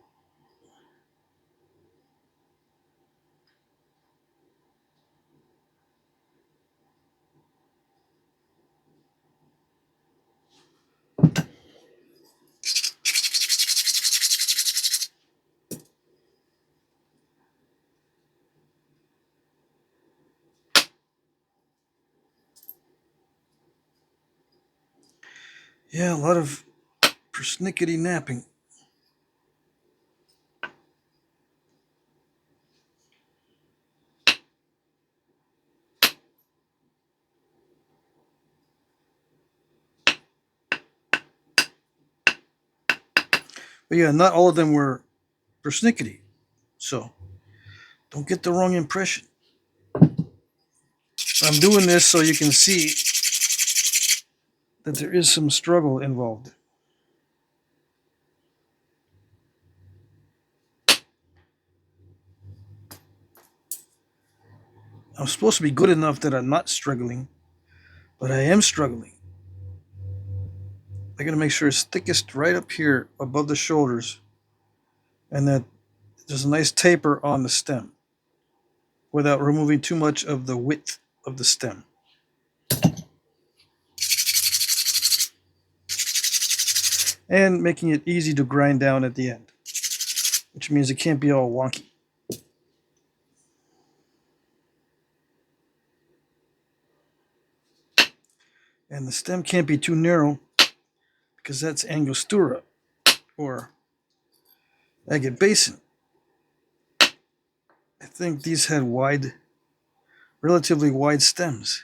Yeah, a lot of persnickety napping. But yeah, not all of them were persnickety. So don't get the wrong impression. I'm doing this so you can see that there is some struggle involved. I'm supposed to be good enough that I'm not struggling, but I am struggling. I gotta make sure it's thickest right up here above the shoulders, and that there's a nice taper on the stem without removing too much of the width of the stem. And making it easy to grind down at the end, which means it can't be all wonky. And the stem can't be too narrow because that's Angostura or agate basin. I think these had relatively wide stems.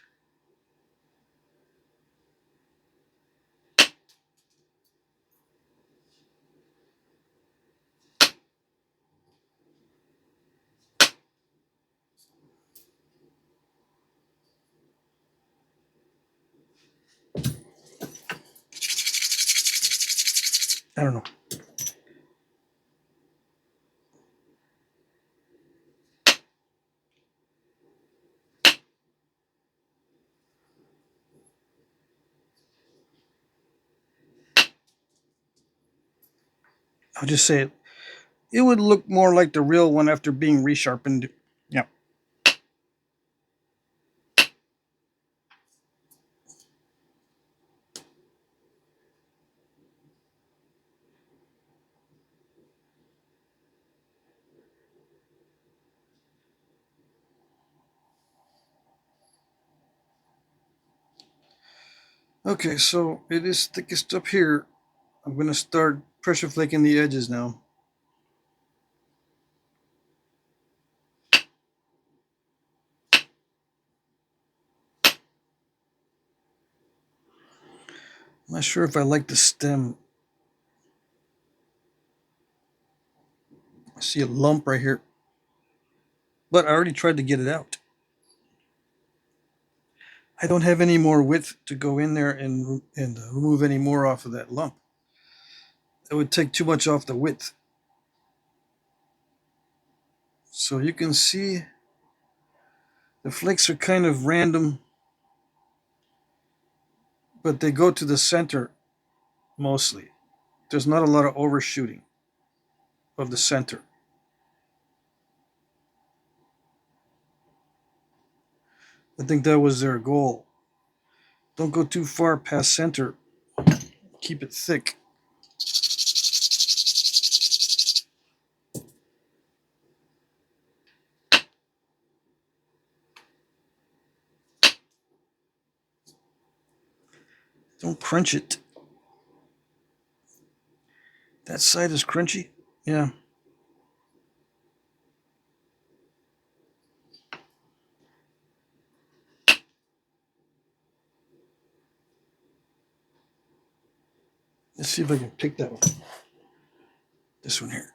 I don't know. I'll just say it. It would look more like the real one after being resharpened. Yeah. Okay, so it is thickest up here. I'm going to start pressure flaking the edges now. I'm not sure if I like the stem. I see a lump right here, but I already tried to get it out. I don't have any more width to go in there and remove any more off of that lump. It would take too much off the width. So you can see the flakes are kind of random, but they go to the center mostly. There's not a lot of overshooting of the center. I think that was their goal. Don't go too far past center. Keep it thick. Don't crunch it. That side is crunchy. Yeah. Let's see if I can pick that one. This one here.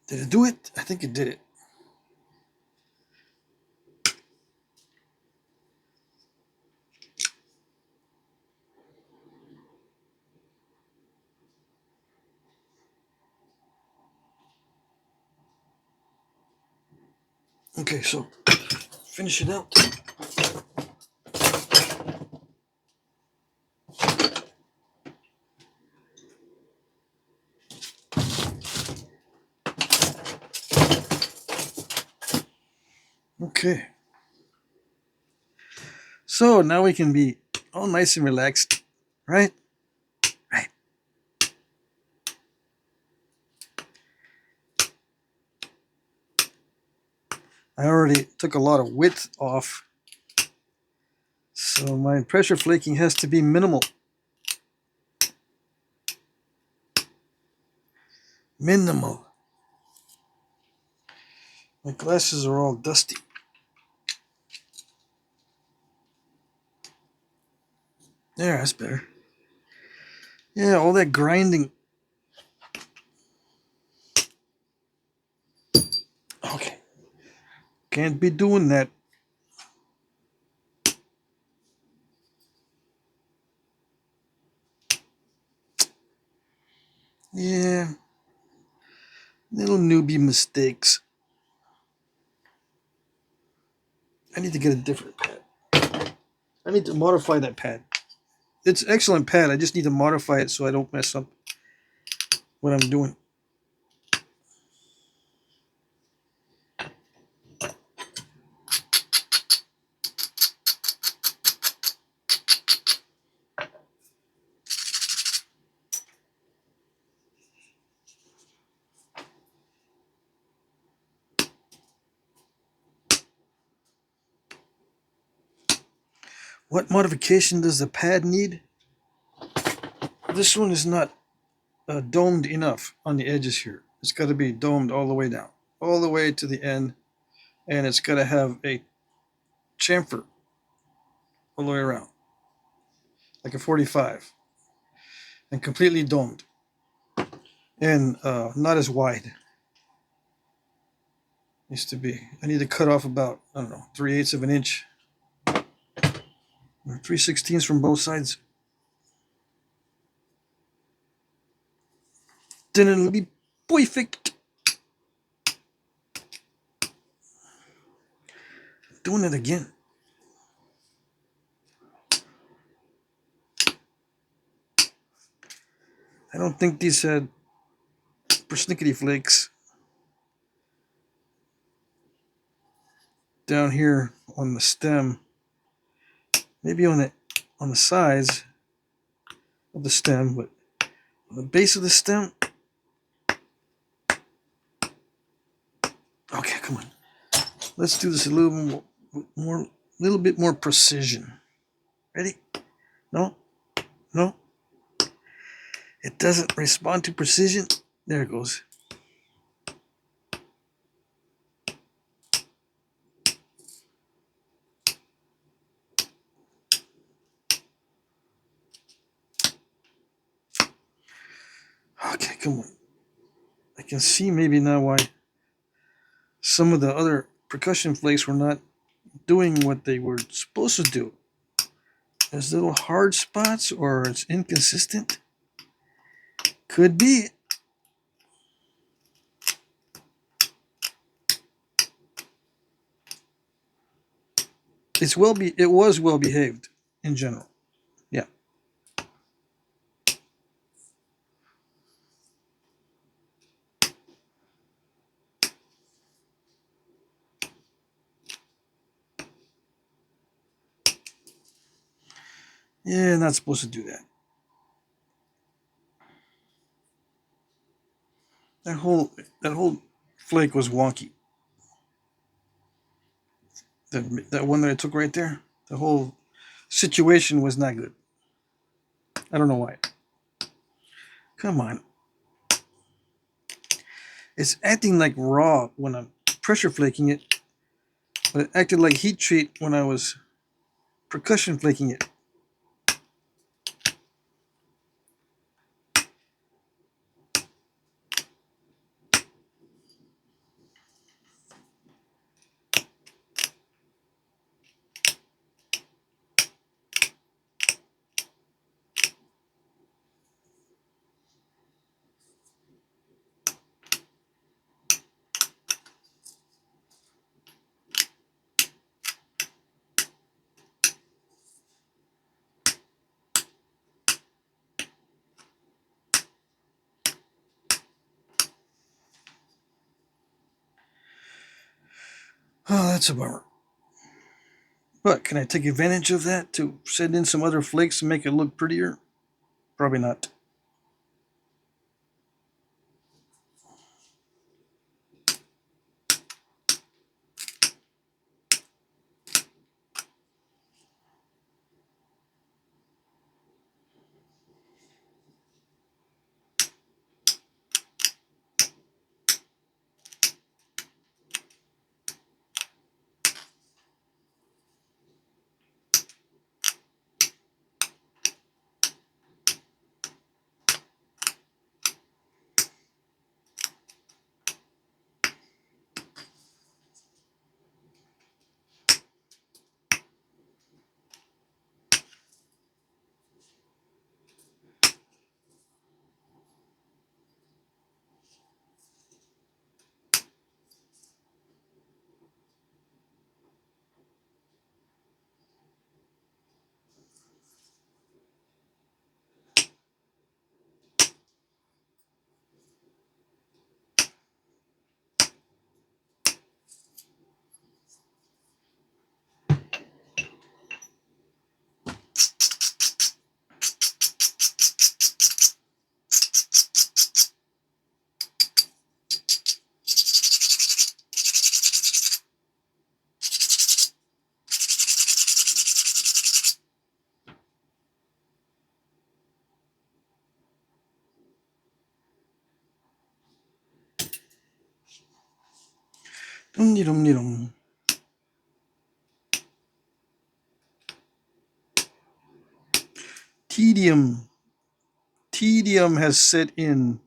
Did it do it? I think it did it. Okay, so finish it out. Okay. So now we can be all nice and relaxed, right? Right. I already took a lot of width off, so my pressure flaking has to be minimal. Minimal. My glasses are all dusty. There, that's better. Yeah, all that grinding. Okay. Can't be doing that. Yeah. Little newbie mistakes. I need to get a different pad. I need to modify that pad. It's an excellent pad. I just need to modify it so I don't mess up what I'm doing. What modification does the pad need? This one is not domed enough on the edges here. It's got to be domed all the way down, all the way to the end, and it's got to have a chamfer all the way around, like a 45, and completely domed, and not as wide. Needs to be. I need to cut off about, I don't know, 3/8 of an inch, or 3/16 from both sides. Then it'll be perfect. Doing it again. I don't think these had persnickety flakes down here on the stem. Maybe on the sides of the stem, but on the base of the stem. Okay, come on. Let's do this a little bit more precision. Ready? No, no. It doesn't respond to precision. There it goes. Okay, come on. I can see maybe now why some of the other percussion flakes were not doing what they were supposed to do. There's little hard spots, or it's inconsistent. Could be. It was well behaved in general. Yeah. Yeah, not supposed to do that. That whole flake was wonky. That one that I took right there, the whole situation was not good. I don't know why. Come on. It's acting like raw when I'm pressure flaking it, but it acted like heat treat when I was percussion flaking it. Oh, that's a bummer. But can I take advantage of that to send in some other flakes and make it look prettier? Probably not. Dum-de-dum-de-dum. Tedium. Tedium has set in.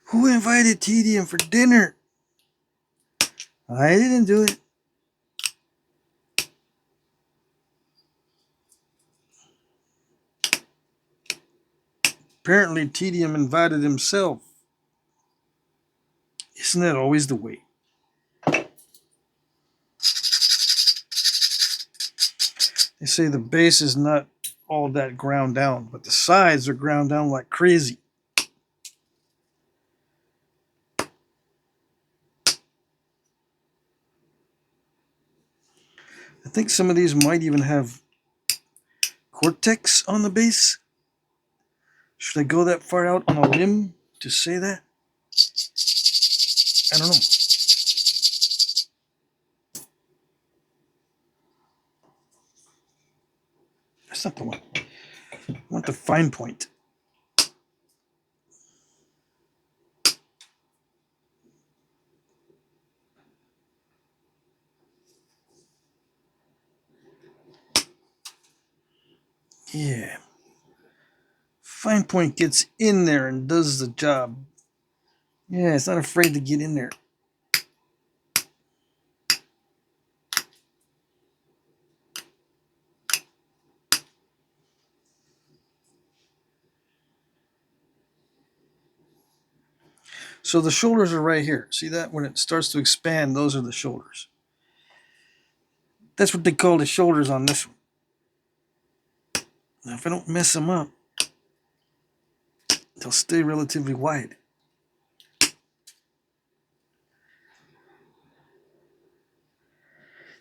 Who invited Tedium for dinner? I didn't do it. Apparently, Tedium invited himself. Isn't that always the way? They say the base is not all that ground down, but the sides are ground down like crazy. I think some of these might even have cortex on the base. Should I go that far out on a limb to say that? I don't know. That's not the one. I want the fine point. Yeah. Fine point gets in there and does the job. Yeah, it's not afraid to get in there. So the shoulders are right here. See that? When it starts to expand, those are the shoulders. That's what they call the shoulders on this one. Now, if I don't mess them up, they'll stay relatively wide.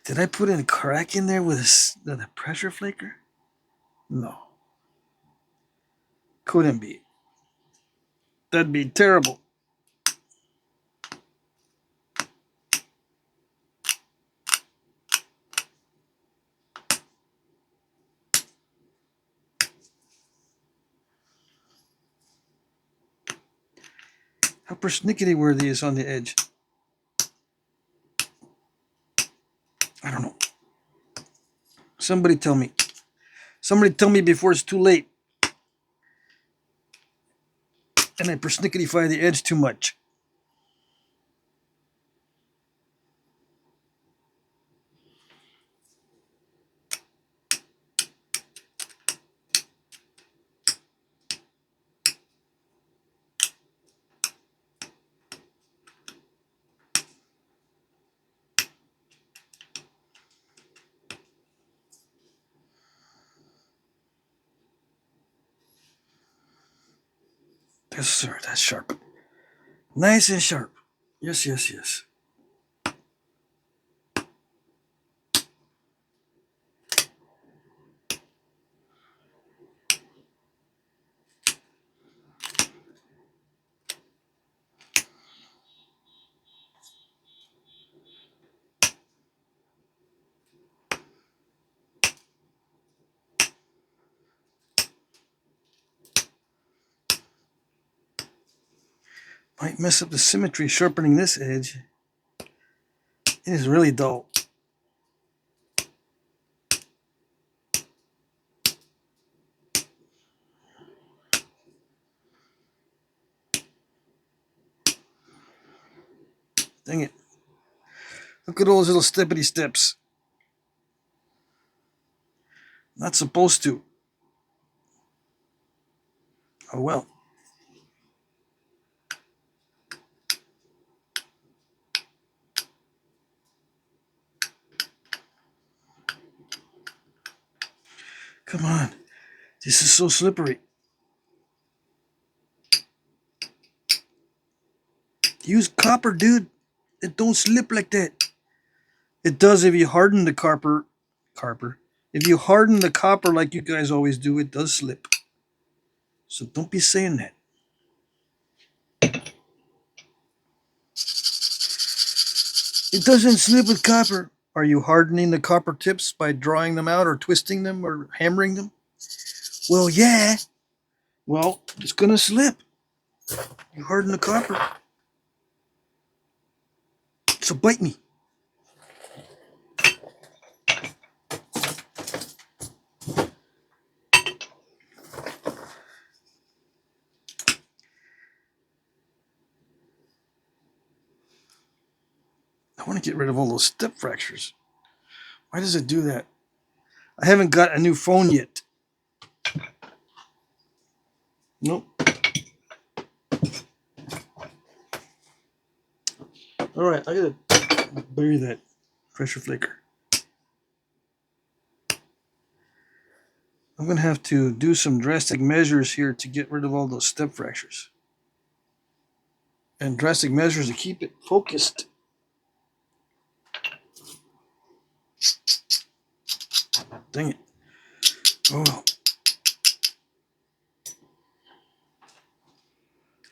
Did I put in a crack in there with a pressure flaker? No. Couldn't be. That'd be terrible. How persnickety were these on the edge? I don't know. Somebody tell me. Somebody tell me before it's too late. And I persnicketify the edge too much. Yes, sir. That's sharp. Nice and sharp. Yes, yes, yes. Might mess up the symmetry sharpening this edge. It is really dull. Dang it. Look at all those little steppity steps. Not supposed to. Oh well. Come on. This is so slippery. Use copper, dude. It don't slip like that. It does if you harden the copper. If you harden the copper like you guys always do, it does slip. So don't be saying that. It doesn't slip with copper. Are you hardening the copper tips by drawing them out or twisting them or hammering them? Well, yeah. Well, it's gonna slip. You harden the copper. So bite me. I want to get rid of all those step fractures. Why does it do that? I haven't got a new phone yet. Nope. Alright, I gotta bury that pressure flaker. I'm gonna have to do some drastic measures here to get rid of all those step fractures. And drastic measures to keep it focused. Dang it. Oh well.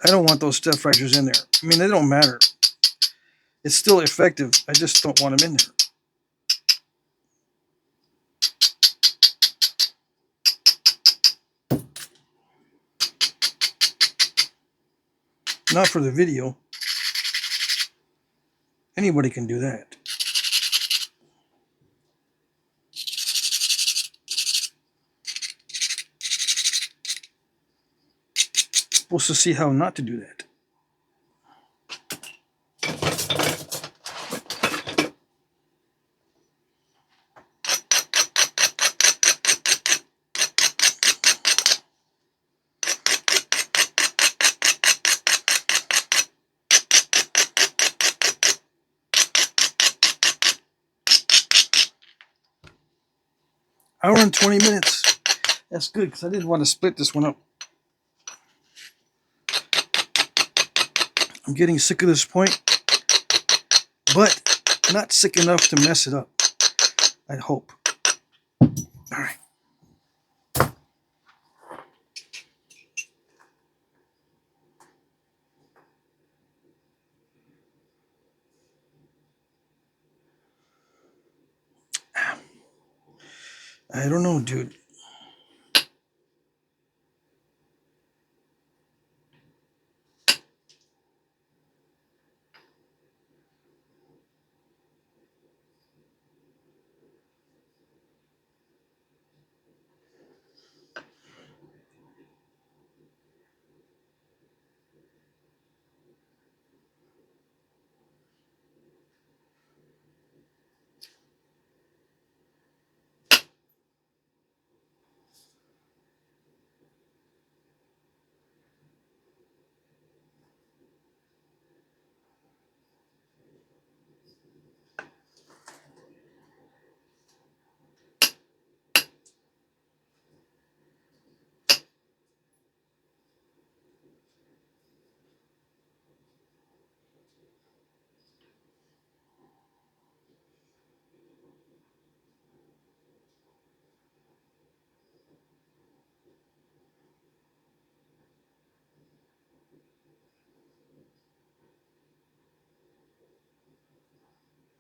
I don't want those step fractures in there. I mean, they don't matter. It's still effective. I just don't want them in there. Not for the video. Anybody can do that. Supposed to see how not to do that. Hour and 20 minutes. That's good because I didn't want to split this one up. I'm getting sick of this point, but not sick enough to mess it up. I hope. All right. I don't know, dude.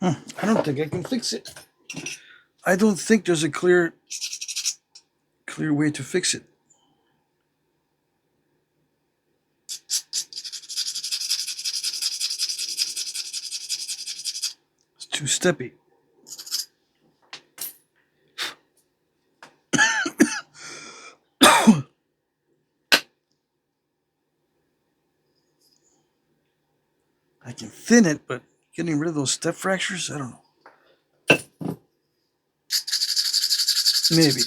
I don't think I can fix it. I don't think there's a clear way to fix it. It's too steppy. I can thin it, but getting rid of those step fractures, I don't know. Maybe.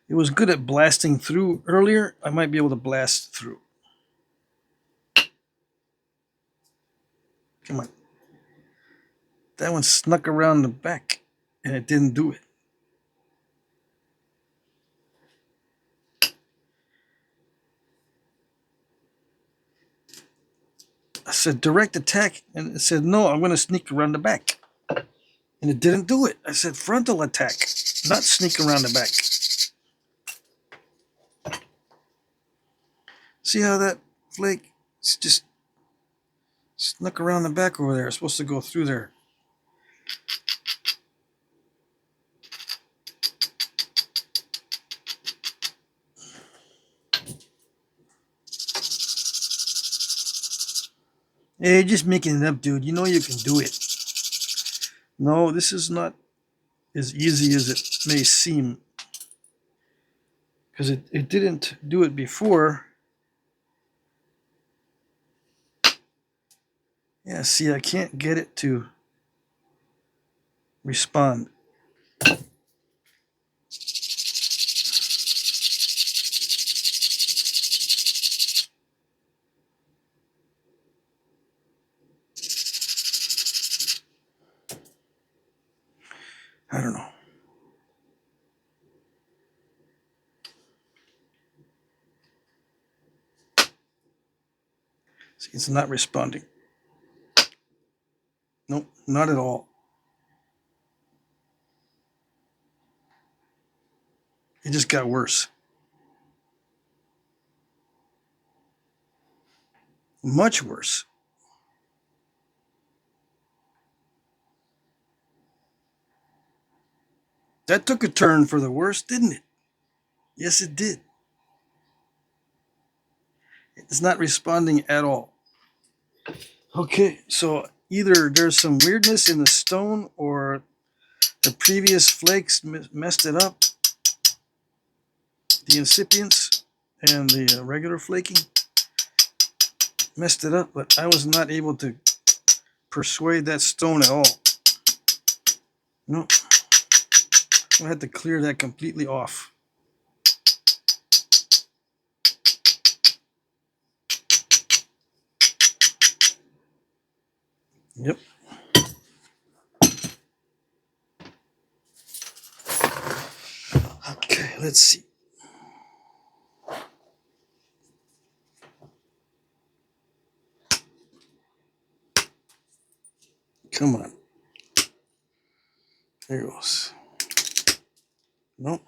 It was good at blasting through earlier. I might be able to blast through. Come on. That one snuck around the back, and it didn't do it. I said direct attack, and it said no, I'm going to sneak around the back. And it didn't do it. I said frontal attack, not sneak around the back. See how that flake just snuck around the back over there? It's supposed to go through there. Hey, you're just making it up, dude. You know you can do it. No, this is not as easy as it may seem. Because it didn't do it before. Yeah, see, I can't get it to respond. I don't know. See, it's not responding. Nope, not at all. It just got worse. Much worse. That took a turn for the worse, didn't it? Yes, it did. It's not responding at all. Okay, so either there's some weirdness in the stone or the previous flakes messed it up. The incipients and the regular flaking messed it up, but I was not able to persuade that stone at all. No, I had to clear that completely off. Yep. Okay, let's see. Come on. There it goes. Nope.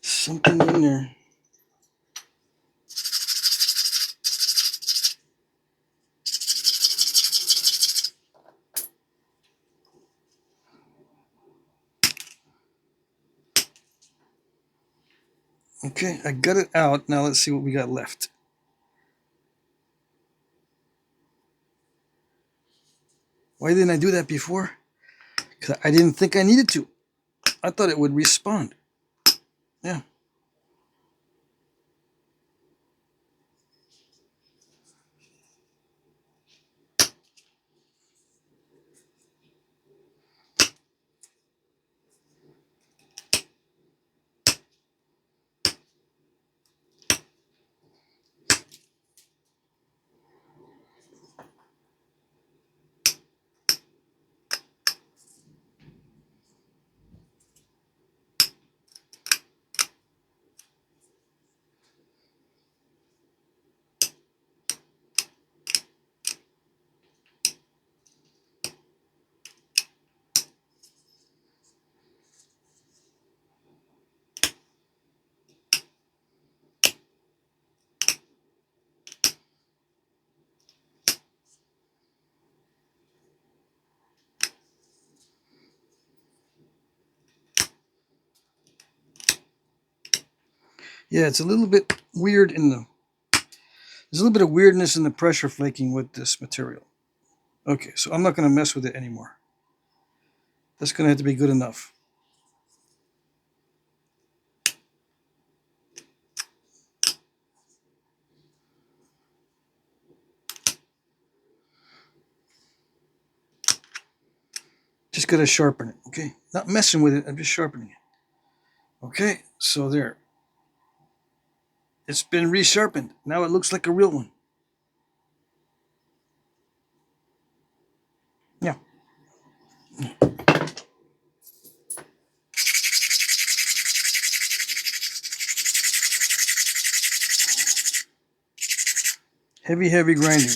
Something in there. Okay, I got it out. Now let's see what we got left. Why didn't I do that before? Because I didn't think I needed to. I thought it would respond. Yeah. Yeah, it's a little bit weird in the... There's a little bit of weirdness in the pressure flaking with this material. Okay, so I'm not going to mess with it anymore. That's going to have to be good enough. Just got to sharpen it, okay? Not messing with it, I'm just sharpening it. Okay, so there. It's been resharpened. Now it looks like a real one. Yeah. Heavy, heavy grinding.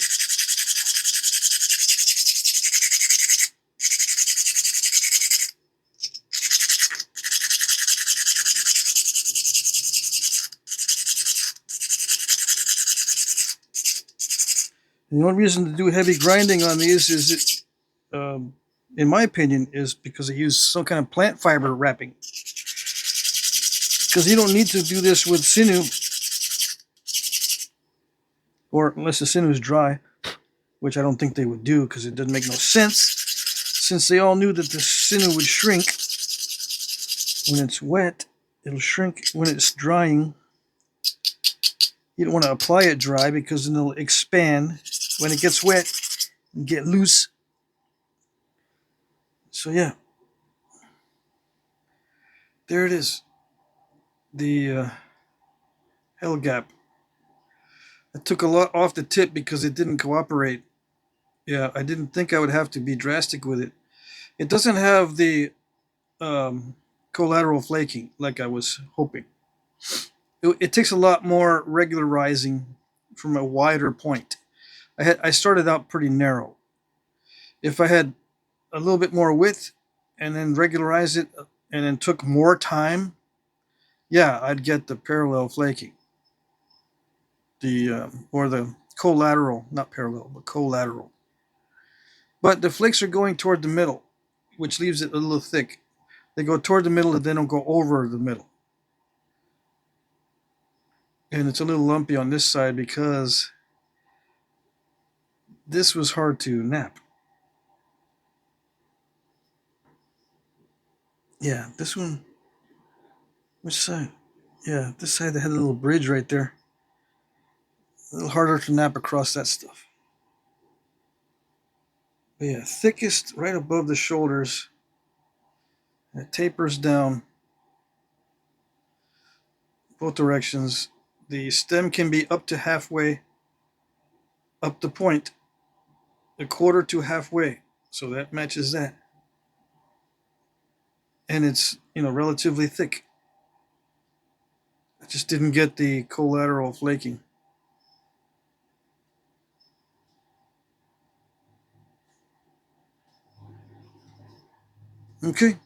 The only reason to do heavy grinding on these is, in my opinion, is because I use some kind of plant fiber wrapping. because you don't need to do this with sinew, or unless the sinew is dry, which I don't think they would do because it doesn't make no sense, since they all knew that the sinew would shrink when it's wet. It'll shrink when it's drying. You don't want to apply it dry because then it'll expand when it gets wet and get loose. So yeah, there it is. The hell gap. I took a lot off the tip because it didn't cooperate. Yeah, I didn't think I would have to be drastic with it. It doesn't have the collateral flaking like I was hoping. It takes a lot more regularizing from a wider point. I started out pretty narrow. If I had a little bit more width and then regularize it and then took more time, yeah, I'd get the parallel flaking. Or the collateral, not parallel, but collateral. But the flakes are going toward the middle, which leaves it a little thick. They go toward the middle and they don't go over the middle. And it's a little lumpy on this side because this was hard to nap. Yeah, this one. Which side? Yeah, this side that had a little bridge right there. A little harder to nap across that stuff. But yeah, thickest right above the shoulders. And it tapers down both directions. The stem can be up to halfway up the point, a quarter to halfway. So that matches that. And it's, relatively thick. I just didn't get the collateral flaking. Okay.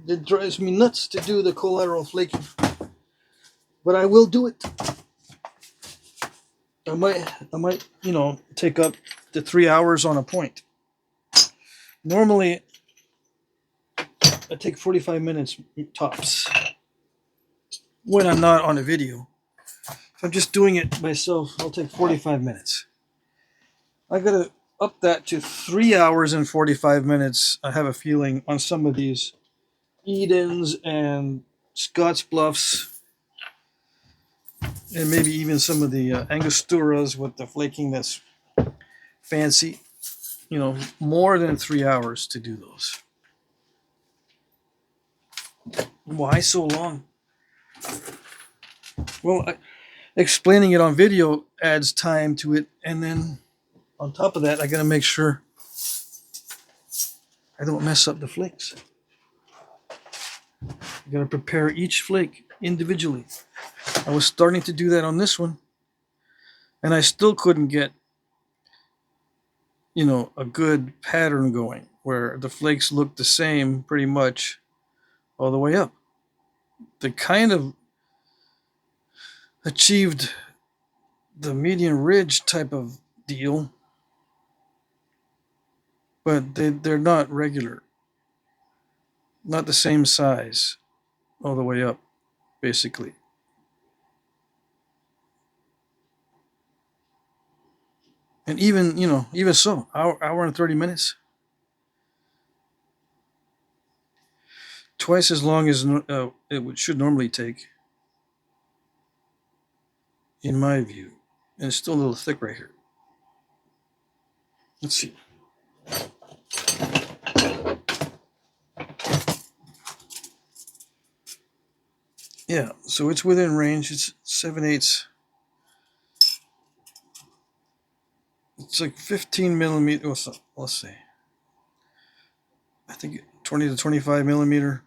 It drives me nuts to do the collateral flaking, but I will do it. I might, take up to 3 hours on a point. Normally, I take 45 minutes tops when I'm not on a video. If I'm just doing it myself, I'll take 45 minutes. I gotta up that to 3 hours and 45 minutes. I have a feeling on some of these Edens and Scots Bluffs, and maybe even some of the Angosturas with the flaking that's fancy. More than 3 hours to do those. Why so long? Well, explaining it on video adds time to it, and then on top of that, I gotta make sure I don't mess up the flakes. I gotta prepare each flake individually. I was starting to do that on this one, and I still couldn't get, a good pattern going where the flakes look the same pretty much all the way up. They kind of achieved the median ridge type of deal, but they're not regular, not the same size all the way up, basically. And even so, hour and 30 minutes, twice as long as should normally take, in my view. And it's still a little thick right here. Let's see. Yeah, so it's within range. It's 7/8. It's like 15 millimeters. Let's see. I think 20 to 25 millimeter.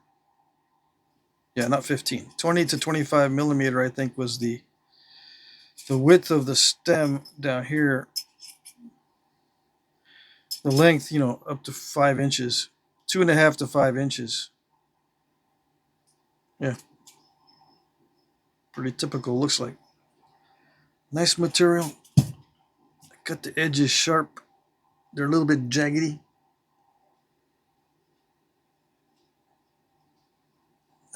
Yeah, not 15. 20 to 25 millimeter, I think, was the width of the stem down here. The length, up to 5 inches, 2.5 to 5 inches. Yeah, pretty typical. Looks like nice material. Got the edges sharp. They're a little bit jaggedy.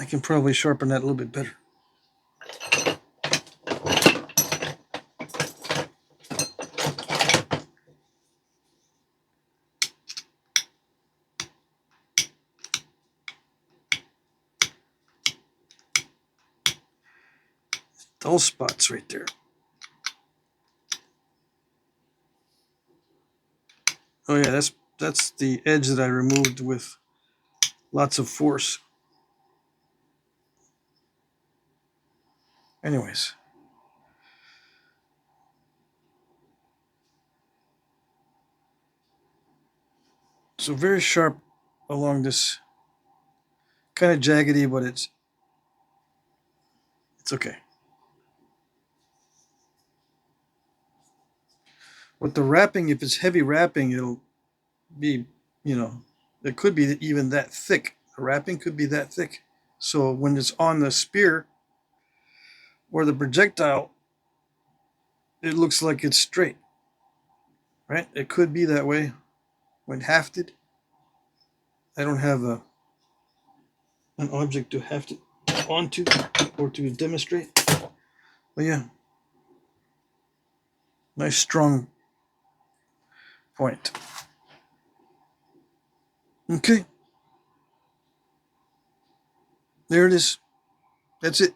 I can probably sharpen that a little bit better. Those spots right there. Oh yeah, that's the edge that I removed with lots of force. Anyways. So very sharp along this, kind of jaggedy, but it's okay. With the wrapping, if it's heavy wrapping, it'll be, it could be even that thick. The wrapping could be that thick. So when it's on the spear or the projectile, it looks like it's straight, right? It could be that way when hafted. I don't have an object to haft it onto or to demonstrate. But yeah, nice strong point. Okay. There it is. That's it.